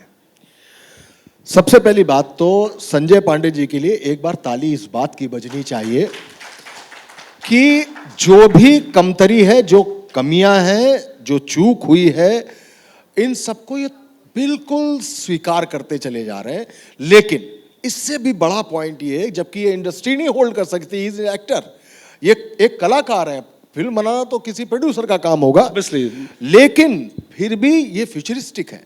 Speaker 3: सबसे पहली बात तो संजय पांडे जी के लिए एक बार ताली इस बात की बजनी चाहिए कि जो भी कमतरी है, जो कमियां हैं, जो चूक हुई है, इन सबको ये बिल्कुल स्वीकार करते चले जा रहे हैं। लेकिन इससे भी बड़ा पॉइंट ये है, जबकि ये इंडस्ट्री नहीं होल्ड कर सकती, इज एक्टर, ये एक कलाकार है, फिल्म बनाना तो किसी प्रोड्यूसर का काम होगा, लेकिन फिर भी ये फ्यूचरिस्टिक है,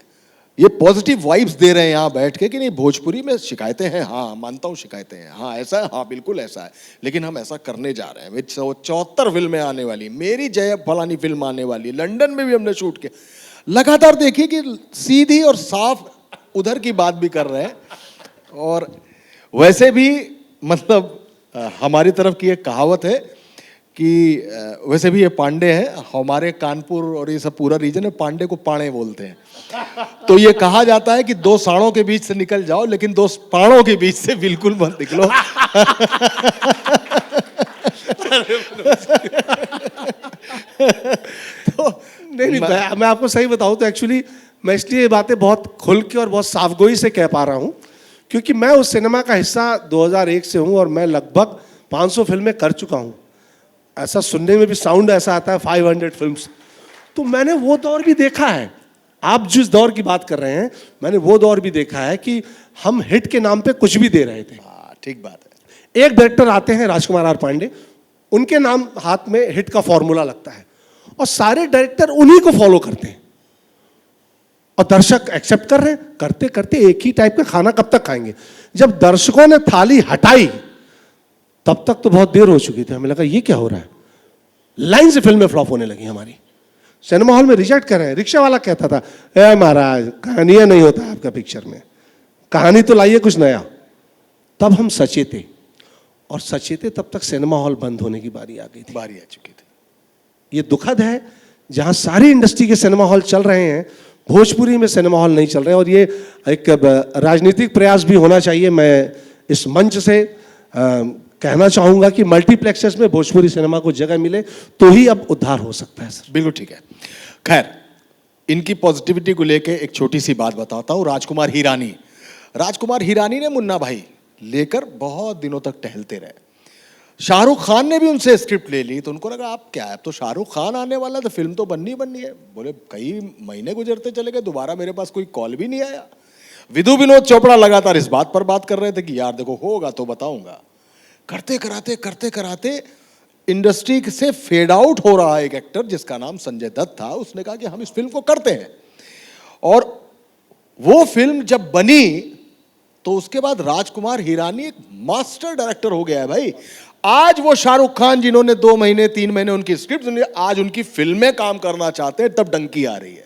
Speaker 3: ये पॉजिटिव वाइब्स दे रहे हैं यहाँ बैठ के कि नहीं भोजपुरी में शिकायतें हैं, हाँ मानता हूँ शिकायतें हैं, हाँ ऐसा है, हाँ बिल्कुल ऐसा है, लेकिन हम ऐसा करने जा रहे हैं। 74 फिल्में आने वाली, मेरी जय फलानी फिल्म आने वाली, लंदन में भी हमने शूट किया। लगातार देखिए कि सीधी और साफ उधर की बात भी कर रहे हैं। और वैसे भी मतलब हमारी तरफ की एक कहावत है कि वैसे भी ये पांडे हैं, हमारे कानपुर और ये सब पूरा रीजन है, पांडे को पाणे बोलते हैं। तो ये कहा जाता है कि दो साड़ों के बीच से निकल जाओ, लेकिन दो पाणों के बीच से बिल्कुल मत निकलो।
Speaker 2: तो नहीं, मैं आपको सही बताऊं तो एक्चुअली मैं इसलिए ये बातें बहुत खुल के और बहुत साफगोई से कह पा रहा हूं क्योंकि मैं उस सिनेमा का हिस्सा 2001 से हूं और मैं लगभग 500 फिल्में कर चुका हूं। ऐसा सुनने में भी साउंड ऐसा आता है 500 फिल्म्स। तो मैंने वो दौर भी देखा है, आप जिस दौर की बात कर रहे हैं मैंने वो दौर भी देखा है कि हम हिट के नाम पे कुछ भी दे रहे थे।
Speaker 3: ठीक बात है।
Speaker 2: एक डायरेक्टर आते हैं राजकुमार आर पांडे, उनके नाम हाथ में हिट का फॉर्मूला लगता है और सारे डायरेक्टर उन्हीं को फॉलो करते हैं और दर्शक एक्सेप्ट कर रहे हैं। करते करते एक ही टाइप का खाना कब तक खाएंगे? जब दर्शकों ने थाली हटाई तब तक तो बहुत देर हो चुकी थी। हमें लगा ये क्या हो रहा है, लाइन से फिल्में फ्लॉप होने लगी हमारी, सिनेमा हॉल में रिजेक्ट कर रहे हैं। रिक्शा वाला कहता था ए महाराज कहानियां नहीं होता आपका पिक्चर में, कहानी तो लाइए कुछ नया। तब हम सचेते और सचेते तब तक सिनेमा हॉल बंद होने की बारी आ गई थी,
Speaker 3: बारी आ चुकी थी।
Speaker 2: ये दुखद है जहां सारी इंडस्ट्री के सिनेमा हॉल चल रहे हैं, भोजपुरी में सिनेमा हॉल नहीं चल रहे। और ये एक राजनीतिक प्रयास भी होना चाहिए। मैं इस मंच से कहना चाहूंगा कि मल्टीप्लेक्सेस में भोजपुरी सिनेमा को जगह मिले तो ही अब उद्धार हो सकता है सर।
Speaker 3: बिल्कुल ठीक है। खैर, इनकी पॉजिटिविटी को लेके एक छोटी सी बात बताता हूं। राजकुमार हिरानी ने मुन्ना भाई लेकर बहुत दिनों तक टहलते रहे। शाहरुख खान ने भी उनसे स्क्रिप्ट ले ली तो उनको लगा आप क्या है, अब तो शाहरुख खान आने वाला तो फिल्म तो बननी है। बोले कई महीने गुजरते चले गए, दोबारा मेरे पास कोई कॉल भी नहीं आया। विधु विनोद चोपड़ा लगातार इस बात पर बात कर रहे थे कि यार देखो होगा तो बताऊंगा। करते कराते इंडस्ट्री से फेड आउट हो रहा है एक एक्टर जिसका नाम संजय दत्त था। उसने कहा कि हम इस फिल्म को करते हैं, और वो फिल्म जब बनी तो उसके बाद राजकुमार हिरानी एक मास्टर डायरेक्टर हो गया है भाई। आज वो शाहरुख खान जिन्होंने 2 महीने 3 महीने उनकी स्क्रिप्ट सुनी, आज उनकी फिल्में काम करना चाहते हैं, तब डंकी आ रही है।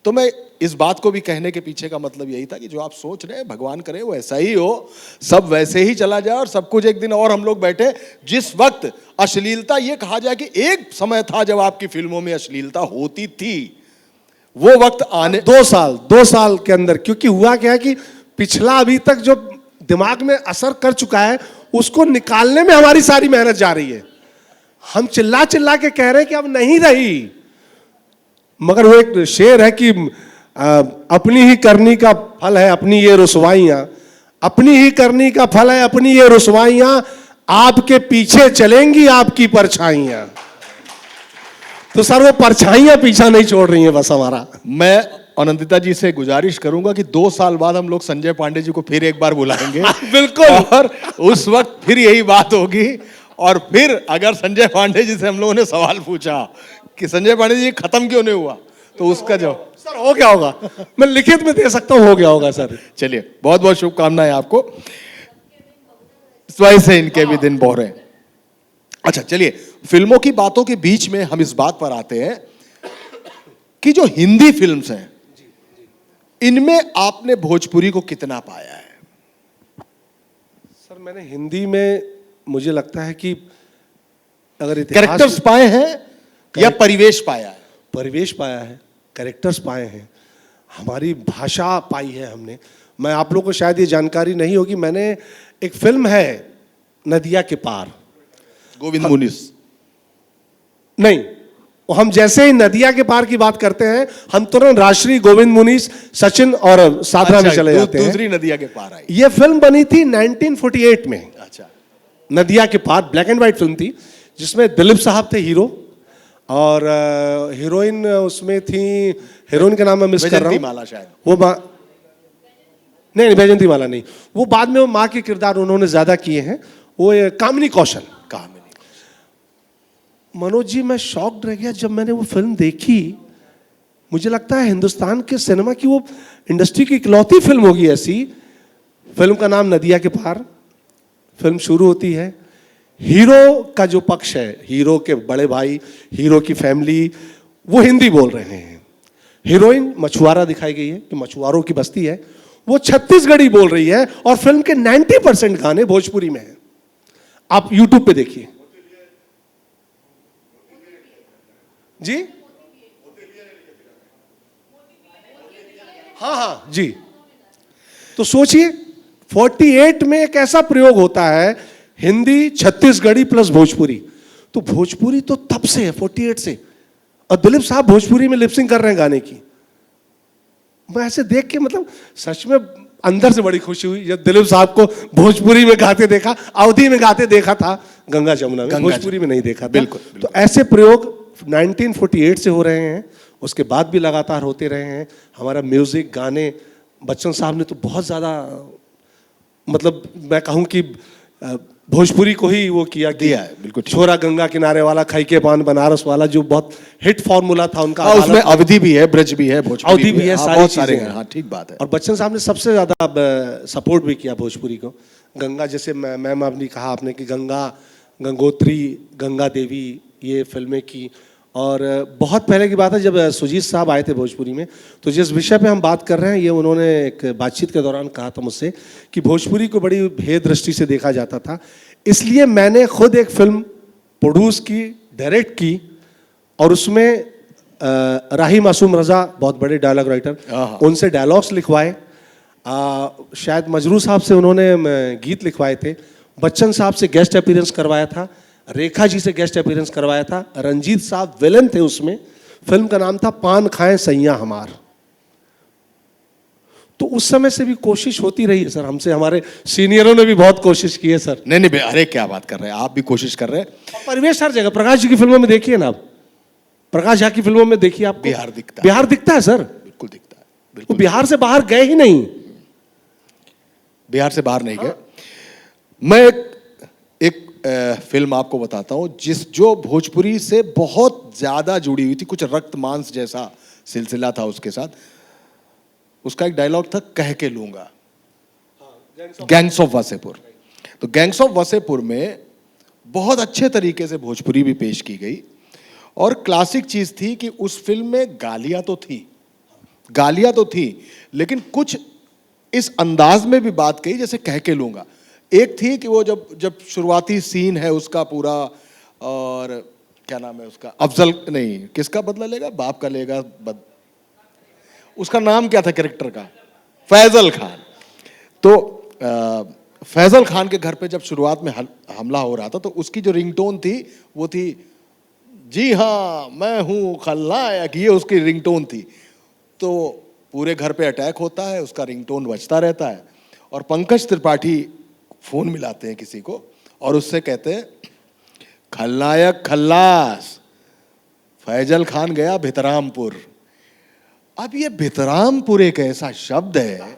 Speaker 3: तो मैं इस बात को भी कहने के पीछे का मतलब यही था कि जो आप सोच रहे हैं भगवान करे वो ऐसा ही हो, सब वैसे ही चला जाए और सब कुछ एक दिन और हम लोग बैठे जिस वक्त अश्लीलता, ये कहा जाए कि एक समय था जब आपकी फिल्मों में अश्लीलता होती थी, वो वक्त आने
Speaker 2: 2 साल के अंदर। क्योंकि हुआ क्या है कि पिछला अभी तक जो दिमाग में असर कर चुका है उसको निकालने में हमारी सारी मेहनत जा रही है। हम चिल्ला चिल्ला के कह रहे हैं कि अब नहीं रही, मगर वो एक शेर है कि अपनी ही करनी का फल है अपनी ये रुसवाइयां, अपनी ही करनी का फल है अपनी ये रुसवाइयां, आपके पीछे चलेंगी आपकी परछाइयां। तो सर वो परछाइयां पीछा नहीं छोड़ रही हैं बस हमारा।
Speaker 3: मैं अनंतिता जी से गुजारिश करूंगा कि 2 साल बाद हम लोग संजय पांडे जी को फिर एक बार बुलाएंगे।
Speaker 2: बिल्कुल।
Speaker 3: और उस वक्त फिर यही बात होगी। और फिर अगर संजय पांडे जी से हम लोगों ने सवाल पूछा कि संजय पांडे जी खत्म क्यों नहीं हुआ, तो उसका जवाब
Speaker 2: सर हो गया होगा, मैं लिखित में दे सकता हूं, हो गया होगा सर।
Speaker 3: चलिए, बहुत बहुत शुभकामनाएं आपको। वैसे इनके भी दिन बहुत रहे। अच्छा चलिए, फिल्मों की बातों के बीच में हम इस बात पर आते हैं कि जो हिंदी फिल्म्स हैं इनमें आपने भोजपुरी को कितना पाया है?
Speaker 2: सर मैंने हिंदी में मुझे लगता है कि अगर
Speaker 3: कैरेक्टर्स पाए हैं या परिवेश पाया है?
Speaker 2: परिवेश पाया है, कैरेक्टर्स पाए हैं, हमारी भाषा पाई है हमने। मैं आप लोगों को शायद ये जानकारी नहीं होगी, मैंने एक फिल्म है नदिया के पार,
Speaker 3: गोविंद मुनीस।
Speaker 2: नहीं, हम जैसे ही नदिया के पार की बात करते हैं हम तुरंत राजश्री, गोविंद मुनीस, सचिन और साधना में चले जाते हैं।
Speaker 3: दूसरी नदिया के पार आई।
Speaker 2: ये फिल्म बनी थी 1948 में।
Speaker 3: अच्छा।
Speaker 2: नदिया के पार ब्लैक एंड व्हाइट फिल्म थी, जिसमें दिलीप साहब थे हीरो, और हीरोइन उसमें थी, हीरोइन का नाम मैं मिस कर रहा हूँ,
Speaker 3: माला शायद
Speaker 2: वो माँ, नहीं वैजंती माला नहीं, वो बाद में वो माँ के किरदार उन्होंने ज्यादा किए हैं, वो कामिनी कौशल। मनोज जी, मैं शॉक्ड रह गया जब मैंने वो फिल्म देखी। मुझे लगता है हिंदुस्तान के सिनेमा की वो इंडस्ट्री की इकलौती फिल्म होगी ऐसी। फिल्म का नाम नदिया के पार। फिल्म शुरू होती है, हीरो का जो पक्ष है, हीरो के बड़े भाई, हीरो की फैमिली, वो हिंदी बोल रहे हैं। हीरोइन मछुआरा दिखाई गई है कि मछुआरों की बस्ती है, वो छत्तीसगढ़ी बोल रही है, और फिल्म के 90% गाने भोजपुरी में हैं। आप यूट्यूब पे देखिए जी। हाँ जी। तो सोचिए 48 में एक ऐसा प्रयोग होता है, हिंदी, छत्तीसगढ़ी प्लस भोजपुरी। तो भोजपुरी तो तब से है, 48 से, और दिलीप साहब भोजपुरी में लिपसिंग कर रहे हैं गाने की। मैं ऐसे देख के मतलब सच में अंदर से बड़ी खुशी हुई जब दिलीप साहब को भोजपुरी में गाते देखा। अवधी में गाते देखा था, गंगा जमुना में, भोजपुरी में नहीं देखा था।
Speaker 3: बिल्कुल।
Speaker 2: तो ऐसे प्रयोग 1948 से हो रहे हैं, उसके बाद भी लगातार होते रहे हैं। हमारा म्यूजिक, गाने, बच्चन साहब ने तो बहुत ज़्यादा, मतलब मैं कहूँ कि भोजपुरी को ही वो किया
Speaker 3: है। बिल्कुल।
Speaker 2: छोरा गंगा किनारे वाला, खाई के पान बनारस वाला, जो बहुत हिट फॉर्मूला था उनका।
Speaker 3: उसमें अवधी भी है, ब्रज भी है, भोजपुरी
Speaker 2: अवधी भी है, सारी चीजें हैं।
Speaker 3: हाँ ठीक बात है।
Speaker 2: और बच्चन साहब ने सबसे ज्यादा सपोर्ट भी किया भोजपुरी को। गंगा, जैसे मैम आपने कहा आपने कि गंगा, गंगोत्री, गंगा देवी, ये फिल्में की। और बहुत पहले की बात है जब सुजीत साहब आए थे भोजपुरी में, तो जिस विषय पे हम बात कर रहे हैं, ये उन्होंने एक बातचीत के दौरान कहा था मुझसे कि भोजपुरी को बड़ी भेद दृष्टि से देखा जाता था। इसलिए मैंने खुद एक फिल्म प्रोड्यूस की, डायरेक्ट की, और उसमें राही मासूम रजा, बहुत बड़े डायलॉग राइटर, उनसे डायलॉग्स लिखवाए। शायद मजरू साहब से उन्होंने गीत लिखवाए थे, बच्चन साहब से गेस्ट अपीयरेंस करवाया था, रेखा जी से गेस्ट अपीयरेंस करवाया था, रंजीत साहब विलन थे उसमें। फिल्म का नाम था पान खाएं सैया हमार। तो उस समय से भी कोशिश होती रही है सर हमसे, हमारे सीनियरों ने भी बहुत कोशिश की है सर।
Speaker 3: नहीं, अरे क्या बात कर रहे हैं आप, भी कोशिश कर रहे हैं।
Speaker 2: परिवेश हर जगह, प्रकाश जी की फिल्मों में देखिए ना आप, प्रकाश झा की फिल्मों में देखिए आप,
Speaker 3: बिहार दिखता है।
Speaker 2: बिहार दिखता है सर,
Speaker 3: बिल्कुल दिखता है,
Speaker 2: वो
Speaker 3: बिल्कुल।
Speaker 2: बिहार से बाहर गए ही नहीं,
Speaker 3: बिहार से बाहर नहीं गए। मैं एक फिल्म आपको बताता हूं जो भोजपुरी से बहुत ज्यादा जुड़ी हुई थी, कुछ रक्त मांस जैसा सिलसिला था उसके साथ। उसका एक डायलॉग था, कह के लूंगा, गैंग्स ऑफ वासेपुर। तो गैंग्स ऑफ वासेपुर में बहुत अच्छे तरीके से भोजपुरी भी पेश की गई, और क्लासिक चीज थी कि उस फिल्म में गालियां तो थी, लेकिन कुछ इस अंदाज में भी बात कही जैसे कह के लूंगा। एक थी कि वो जब शुरुआती सीन है उसका पूरा, और क्या नाम है उसका, अफजल नहीं, किसका बदला लेगा, बाप का लेगा उसका नाम क्या था कैरेक्टर का, फैजल खान। तो फैजल खान के घर पे जब शुरुआत में हमला हो रहा था, तो उसकी जो रिंगटोन थी वो थी, जी हाँ मैं हूं खलनायक, ये उसकी रिंगटोन थी। तो पूरे घर पे अटैक होता है, उसका रिंगटोन बजता रहता है, और पंकज त्रिपाठी फोन मिलाते हैं किसी को, और उससे कहते हैं, खलनायक खल्लास, फैजल खान गया भितरामपुर। अब ये भितरामपुर एक ऐसा शब्द है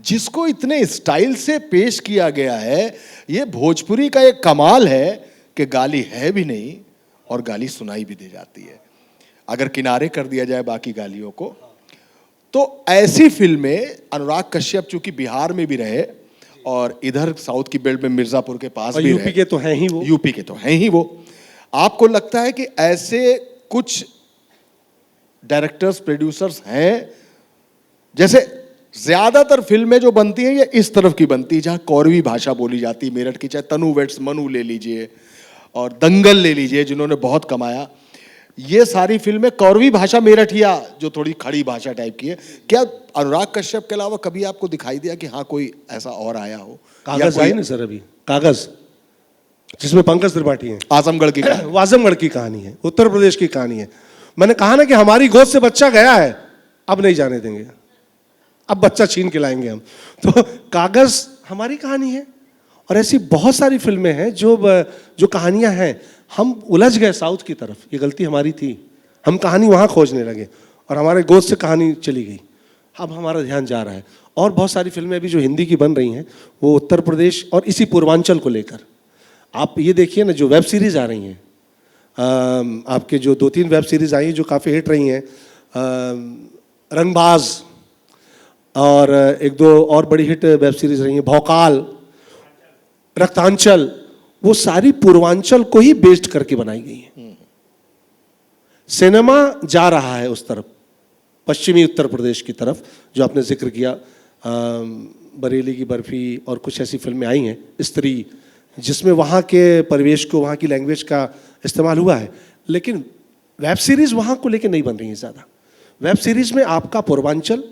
Speaker 3: जिसको इतने स्टाइल से पेश किया गया है। ये भोजपुरी का एक कमाल है कि गाली है भी नहीं और गाली सुनाई भी दे जाती है, अगर किनारे कर दिया जाए बाकी गालियों को। तो ऐसी फिल्में, अनुराग कश्यप चूंकि बिहार में भी रहे और इधर साउथ की बेल्ट में मिर्जापुर के पास भी
Speaker 2: यूपी के तो हैं ही वो,
Speaker 3: यूपी के तो हैं ही वो। आपको लगता है कि ऐसे कुछ डायरेक्टर्स, प्रोड्यूसर्स हैं, जैसे ज्यादातर फिल्में जो बनती हैं ये इस तरफ की बनती है जहां कौरवी भाषा बोली जाती है, मेरठ की, चाहे तनु वेट्स, मनु ले लीजिए और दंगल ले लीजिए जिन्होंने बहुत कमाया, ये सारी फिल्में कौरवी भाषा मेरठिया जो थोड़ी खड़ी भाषा टाइप की है। क्या अनुराग कश्यप के अलावा कभी आपको दिखाई दिया कि हाँ कोई ऐसा और आया हो?
Speaker 2: कागज आई ना सर अभी, कागज, जिसमें पंकज त्रिपाठी है,
Speaker 3: आजमगढ़ की कहानी,
Speaker 2: आजमगढ़ की कहानी है, उत्तर प्रदेश की कहानी है। मैंने कहा ना कि हमारी गोद से बच्चा गया है, अब नहीं जाने देंगे, अब बच्चा छीन के लाएंगे हम। तो कागज हमारी कहानी है, और ऐसी बहुत सारी फिल्में हैं जो कहानियां हैं, हम उलझ गए साउथ की तरफ, ये गलती हमारी थी, हम कहानी वहाँ खोजने लगे और हमारे गोद से कहानी चली गई। अब हमारा ध्यान जा रहा है, और बहुत सारी फिल्में अभी जो हिंदी की बन रही हैं वो उत्तर प्रदेश और इसी पूर्वांचल को लेकर। आप ये देखिए ना, जो वेब सीरीज़ आ रही हैं, आपके जो 2-3 वेब सीरीज़ आई हैं जो काफ़ी हिट रही हैं, रंगबाज, और 1-2 और बड़ी हिट वेब सीरीज़ रही हैं, भौकाल, रक्तांचल, वो सारी पूर्वांचल को ही बेस्ड करके बनाई गई हैं। सिनेमा जा रहा है उस तरफ, पश्चिमी उत्तर प्रदेश की तरफ, जो आपने जिक्र किया, बरेली की बर्फी और कुछ ऐसी फिल्में आई हैं, स्त्री, जिसमें वहाँ के परिवेश को, वहाँ की लैंग्वेज का इस्तेमाल हुआ है। लेकिन वेब सीरीज़ वहाँ को लेके नहीं बन रही है ज़्यादा। वेब सीरीज़ में आपका पूर्वांचल,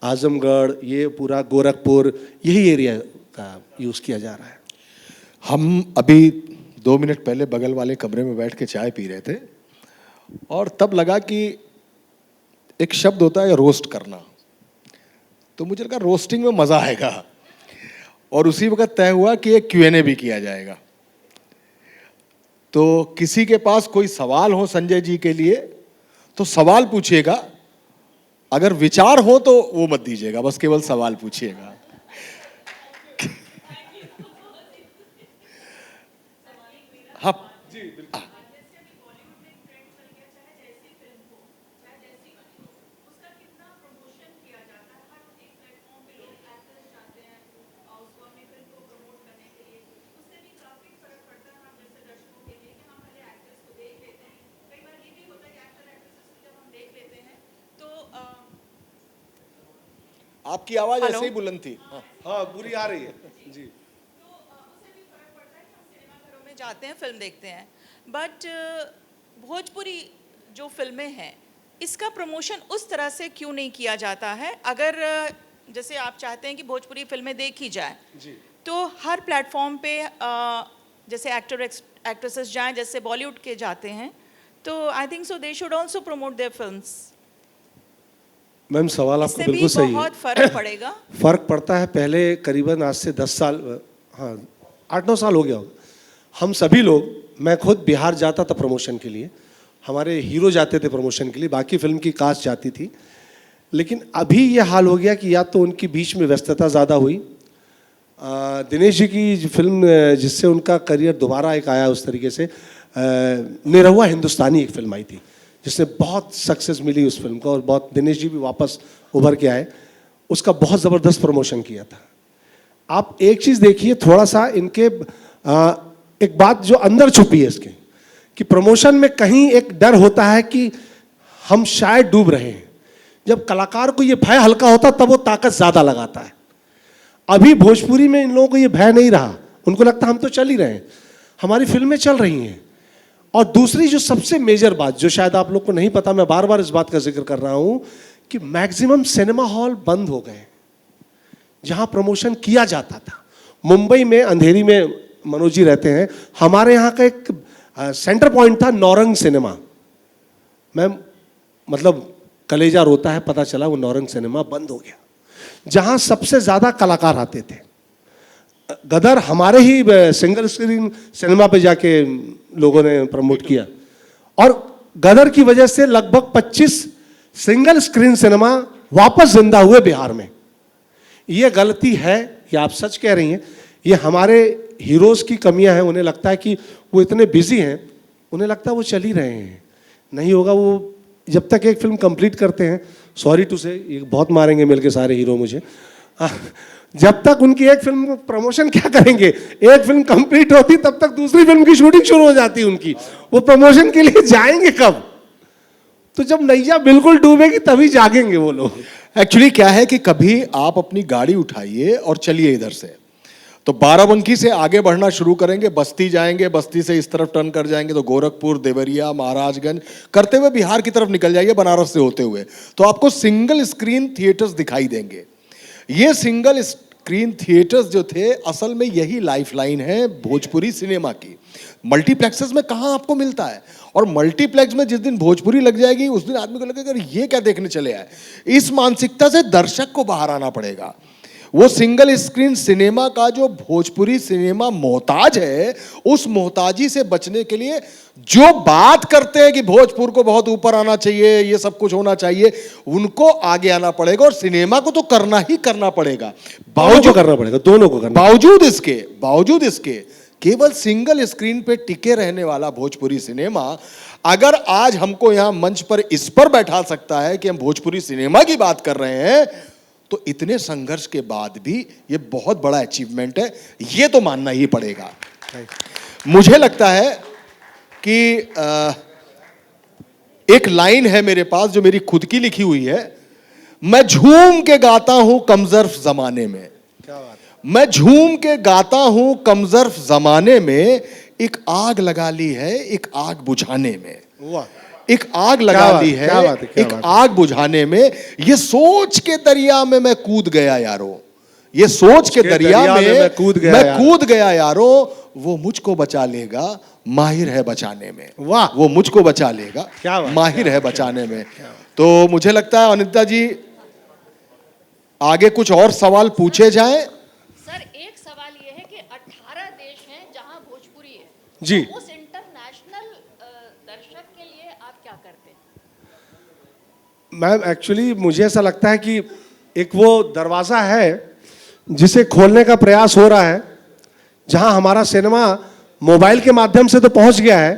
Speaker 2: आजमगढ़, ये पूरा गोरखपुर, यही एरिया का यूज़ किया जा रहा है।
Speaker 3: हम अभी 2 मिनट पहले बगल वाले कमरे में बैठ के चाय पी रहे थे और तब लगा कि एक शब्द होता है रोस्ट करना, तो मुझे लगा रोस्टिंग में मज़ा आएगा, और उसी वक्त तय हुआ कि एक Q&A भी किया जाएगा। तो किसी के पास कोई सवाल हो संजय जी के लिए तो सवाल पूछिएगा, अगर विचार हो तो वो मत दीजिएगा, बस केवल सवाल पूछिएगा। हाँ आपकी आवाज ऐसे ही बुलंद थी।
Speaker 2: हाँ, बुरी आ रही है जी।
Speaker 1: घरों में जाते हैं, फिल्म देखते हैं, बट भोजपुरी जो फिल्में हैं इसका प्रमोशन उस तरह से क्यों नहीं किया जाता है? अगर जैसे आप चाहते हैं कि भोजपुरी फिल्में देखी जाए
Speaker 2: जी।
Speaker 1: तो हर प्लेटफॉर्म पे जैसे एक्ट्रेसेस जाएं, जैसे बॉलीवुड के जाते हैं, तो I think so they should also promote their films.
Speaker 2: Ma'am, सवाल आपका बिल्कुल सही है।
Speaker 1: बहुत फर्क पड़ेगा।
Speaker 2: फर्क पड़ता है। पहले करीबन आज से 10 साल, हाँ 8-9 साल हो गया होगा, हम सभी लोग, मैं खुद बिहार जाता था प्रमोशन के लिए, हमारे हीरो जाते थे प्रमोशन के लिए, बाकी फिल्म की कास्ट जाती थी। लेकिन अभी ये हाल हो गया कि या तो उनकी बीच में व्यस्तता ज़्यादा हुई, दिनेश जी की फिल्म जिससे उनका करियर दोबारा एक आया उस तरीके से, निरहुआ हिंदुस्तानी एक फिल्म आई थी जिसने बहुत सक्सेस मिली उस फिल्म को, और बहुत दिनेश जी भी वापस उभर के आए, उसका बहुत ज़बरदस्त प्रमोशन किया था। आप एक चीज़ देखिए, थोड़ा सा इनके एक बात जो अंदर छुपी है इसके, कि प्रमोशन में कहीं एक डर होता है कि हम शायद डूब रहे हैं। जब कलाकार को ये भय हल्का होता तब वो ताकत ज़्यादा लगाता है। अभी भोजपुरी में इन लोगों को ये भय नहीं रहा, उनको लगता हम तो चल ही रहे हैं, हमारी फिल्में चल रही हैं। और दूसरी जो सबसे मेजर बात, जो शायद आप लोग को नहीं पता, मैं बार बार इस बात का जिक्र कर रहा हूं, कि मैक्सिमम सिनेमा हॉल बंद हो गए जहां प्रमोशन किया जाता था। मुंबई में अंधेरी में मनोज जी रहते हैं, हमारे यहाँ का एक सेंटर पॉइंट था नौरंग सिनेमा। मैम, मतलब कलेजा रोता है, पता चला वो नौरंग सिनेमा बंद हो गया, जहां सबसे ज्यादा कलाकार आते थे। गदर हमारे ही सिंगल स्क्रीन सिनेमा पे जाके लोगों ने प्रमोट किया, और गदर की वजह से लगभग 25 सिंगल स्क्रीन सिनेमा वापस जिंदा हुए बिहार में। ये गलती है, ये आप सच कह रही हैं, ये हमारे हीरोज की कमियां हैं। उन्हें लगता है कि वो इतने बिजी हैं, उन्हें लगता है वो चल ही रहे हैं। नहीं होगा, वो जब तक एक फिल्म कंप्लीट करते हैं, सॉरी टू से, ये बहुत मारेंगे मिलके सारे हीरो मुझे, जब तक उनकी एक फिल्म प्रमोशन क्या करेंगे, एक फिल्म कंप्लीट होती तब तक दूसरी फिल्म की शूटिंग शुरू हो जाती है उनकी, वो प्रमोशन के लिए जाएंगे कब? तो जब नैया बिल्कुल डूबेगी तभी जागेंगे वो लोग।
Speaker 3: एक्चुअली क्या है कि कभी आप अपनी गाड़ी उठाइए और चलिए इधर से, तो बाराबंकी से आगे बढ़ना शुरू करेंगे, बस्ती जाएंगे, बस्ती से इस तरफ टर्न कर जाएंगे तो गोरखपुर, देवरिया, महाराजगंज करते हुए बिहार की तरफ निकल जाइए, बनारस से होते हुए, तो आपको सिंगल स्क्रीन थिएटर्स दिखाई देंगे। ये सिंगल स्क्रीन थिएटर्स जो थे, असल में यही लाइफलाइन है भोजपुरी सिनेमा की। मल्टीप्लेक्सेस में कहाँ आपको मिलता है, और मल्टीप्लेक्स में जिस दिन भोजपुरी लग जाएगी उस दिन आदमी को लगेगा ये क्या देखने चले आए। इस मानसिकता से दर्शक को बाहर आना पड़ेगा। वो सिंगल स्क्रीन सिनेमा का जो भोजपुरी सिनेमा मोहताज है, उस मोहताजी से बचने के लिए जो बात करते हैं कि भोजपुर को बहुत ऊपर आना चाहिए, ये सब कुछ होना चाहिए, उनको आगे आना पड़ेगा और सिनेमा को तो करना ही करना पड़ेगा।
Speaker 2: बावजूद करना पड़ेगा, दोनों को करना।
Speaker 3: बावजूद इसके केवल सिंगल स्क्रीन पे टिके रहने वाला भोजपुरी सिनेमा अगर आज हमको यहां मंच पर इस पर बैठा सकता है कि हम भोजपुरी सिनेमा की बात कर रहे हैं, तो इतने संघर्ष के बाद भी ये बहुत बड़ा अचीवमेंट है, ये तो मानना ही पड़ेगा। मुझे लगता है कि एक लाइन है मेरे पास जो मेरी खुद की लिखी हुई है, मैं झूम के गाता हूं कमजर्फ जमाने में। मैं झूम के गाता हूं कमजर्फ जमाने में, एक आग लगा ली है एक आग बुझाने में।
Speaker 2: वाह,
Speaker 3: एक आग लगा ली है एक आग बुझाने में। ये सोच के दरिया में मैं कूद गया यारो, ये सोच के दरिया में मैं कूद गया यारो, वो मुझको बचा लेगा माहिर है बचाने में।
Speaker 2: वाह,
Speaker 3: वो मुझको बचा लेगा माहिर है बचाने में। तो मुझे लगता है अनिता जी आगे कुछ और सवाल पूछे जाएं।
Speaker 4: सर एक सवाल ये है कि 18 देश हैं जहां भोजपुरी है
Speaker 2: जी,
Speaker 4: तो उस इंटरनेशनल दर्शक के लिए आप क्या करते हैं?
Speaker 2: मैम एक्चुअली मुझे ऐसा लगता है कि एक वो दरवाजा है जिसे खोलने का प्रयास हो रहा है, जहां हमारा सिनेमा मोबाइल के माध्यम से तो पहुंच गया है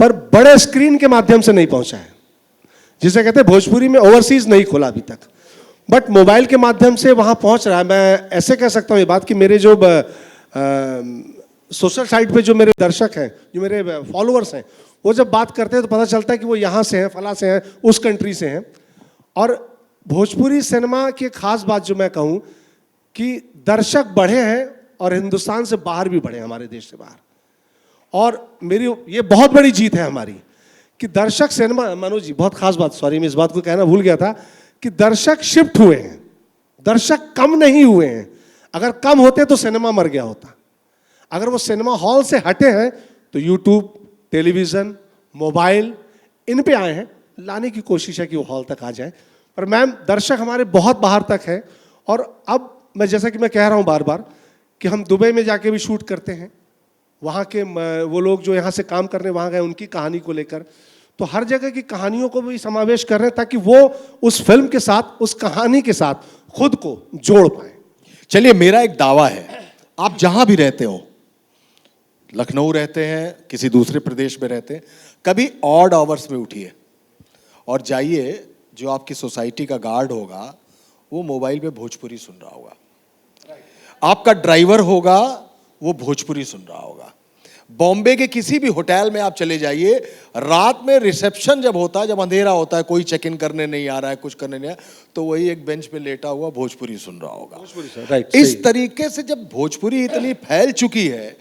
Speaker 2: पर बड़े स्क्रीन के माध्यम से नहीं पहुंचा है। जिसे कहते हैं भोजपुरी में ओवरसीज नहीं खोला अभी तक, बट मोबाइल के माध्यम से वहां पहुंच रहा है। मैं ऐसे कह सकता हूं ये बात कि मेरे जो सोशल साइट पे जो मेरे दर्शक हैं, जो मेरे फॉलोअर्स हैं, वो जब बात करते हैं तो पता चलता है कि वो यहाँ से हैं, फला से हैं, उस कंट्री से हैं। और भोजपुरी सिनेमा की खास बात जो मैं कहूँ कि दर्शक बढ़े हैं और हिंदुस्तान से बाहर भी बढ़े, हमारे देश से बाहर। और मेरी ये बहुत बड़ी जीत है हमारी कि दर्शक सिनेमा, मनोज जी बहुत खास बात, सॉरी मैं इस बात को कहना भूल गया था कि दर्शक शिफ्ट हुए हैं, दर्शक कम नहीं हुए हैं। अगर कम होते तो सिनेमा मर गया होता। अगर वो सिनेमा हॉल से हटे हैं तो यूट्यूब, टेलीविजन, मोबाइल, इन पे आए हैं। लाने की कोशिश है कि वो हॉल तक आ जाए। पर मैम दर्शक हमारे बहुत बाहर तक है। और अब मैं जैसा कि मैं कह रहा हूँ बार बार कि हम दुबई में जाके भी शूट करते हैं, वहाँ के वो लोग जो यहाँ से काम करने वहाँ गए उनकी कहानी को लेकर, तो हर जगह की कहानियों को भी समावेश कर रहे हैं ताकि वो उस फिल्म के साथ, उस कहानी के साथ खुद को जोड़ पाए।
Speaker 3: चलिए मेरा एक दावा है, आप जहां भी रहते हो, लखनऊ रहते हैं, किसी दूसरे प्रदेश में रहते हैं, कभी ऑड आवर्स में उठिए और जाइए, जो आपकी सोसाइटी का गार्ड होगा वो मोबाइल पे भोजपुरी सुन रहा होगा, आपका ड्राइवर होगा वो भोजपुरी सुन रहा होगा। बॉम्बे के किसी भी होटल में आप चले जाइए, रात में रिसेप्शन जब होता है, जब अंधेरा होता है, कोई चेक इन करने नहीं आ रहा है, कुछ करने नहीं आ रहा, तो वही एक बेंच पे लेटा हुआ भोजपुरी सुन रहा होगा। इस तरीके से जब भोजपुरी इतनी फैल चुकी है,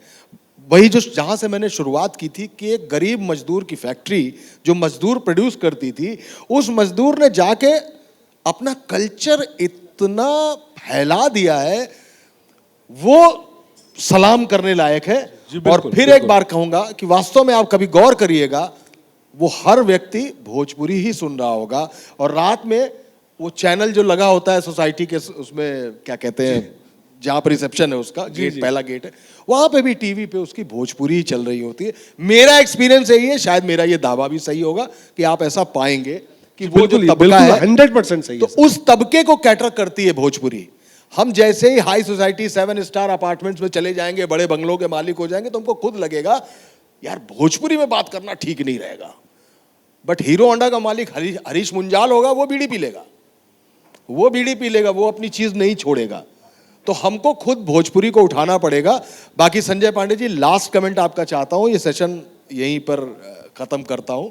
Speaker 3: वही जो जहां से मैंने शुरुआत की थी कि एक गरीब मजदूर की फैक्ट्री जो मजदूर प्रोड्यूस करती थी, उस मजदूर ने जाके अपना कल्चर इतना फैला दिया है, वो सलाम करने लायक है। और फिर एक बार कहूंगा कि वास्तव में आप कभी गौर करिएगा, वो हर व्यक्ति भोजपुरी ही सुन रहा होगा। और रात में वो चैनल जो लगा होता है सोसाइटी के, उसमें क्या कहते हैं, जहां पर रिसेप्शन है उसका गेट, पहला गेट है, वहां पे भी टीवी पे उसकी भोजपुरी ही चल रही होती है। मेरा एक्सपीरियंस यही है, शायद मेरा ये दावा भी सही होगा कि आप ऐसा पाएंगे कि वो जो तबका है
Speaker 2: 100% सही है,
Speaker 3: तो उस तबके को कैटर करती है भोजपुरी। हम जैसे ही हाई सोसाइटी 7 स्टार अपार्टमेंट्स में चले जाएंगे, बड़े बंगलों के मालिक हो जाएंगे, तो हमको खुद लगेगा यार भोजपुरी में बात करना ठीक नहीं रहेगा। बट हीरो होंडा का मालिक हरीश मुंजाल होगा, वो बीड़ी पी लेगा, वो बीड़ी पी लेगा, वो अपनी चीज नहीं छोड़ेगा। तो हमको खुद भोजपुरी को उठाना पड़ेगा। बाकी संजय पांडे जी, लास्ट कमेंट आपका चाहता हूं, ये सेशन यहीं पर खत्म करता हूं।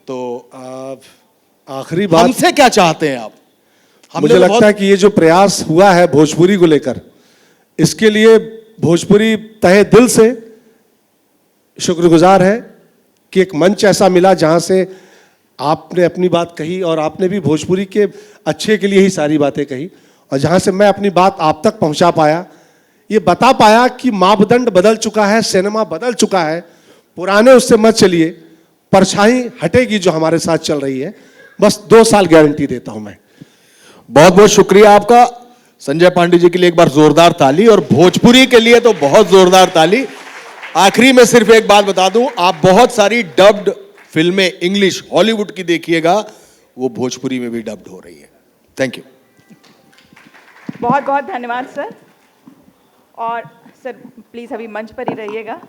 Speaker 3: तो
Speaker 2: आखिरी बात,
Speaker 3: हमसे क्या चाहते हैं आप?
Speaker 2: मुझे लगता है कि ये जो प्रयास हुआ है भोजपुरी को लेकर, इसके लिए भोजपुरी तहे दिल से शुक्रगुजार है कि एक मंच ऐसा मिला जहां से आपने अपनी बात कही और आपने भी भोजपुरी के अच्छे के लिए ही सारी बातें कही, और जहां से मैं अपनी बात आप तक पहुंचा पाया, ये बता पाया कि मापदंड बदल चुका है, सिनेमा बदल चुका है। पुराने उससे मत चलिए, परछाई हटेगी जो हमारे साथ चल रही है। बस 2 साल गारंटी देता हूं मैं।
Speaker 3: बहुत बहुत शुक्रिया आपका। संजय पांडे जी के लिए एक बार जोरदार ताली, और भोजपुरी के लिए तो बहुत जोरदार ताली। आखिरी में सिर्फ एक बात बता दूं, आप बहुत सारी डब्ड फिल्में इंग्लिश हॉलीवुड की देखिएगा, वो भोजपुरी में भी डब्ड हो रही है। Thank you.
Speaker 1: बहुत बहुत धन्यवाद सर। और सर प्लीज़ अभी मंच पर ही रहिएगा।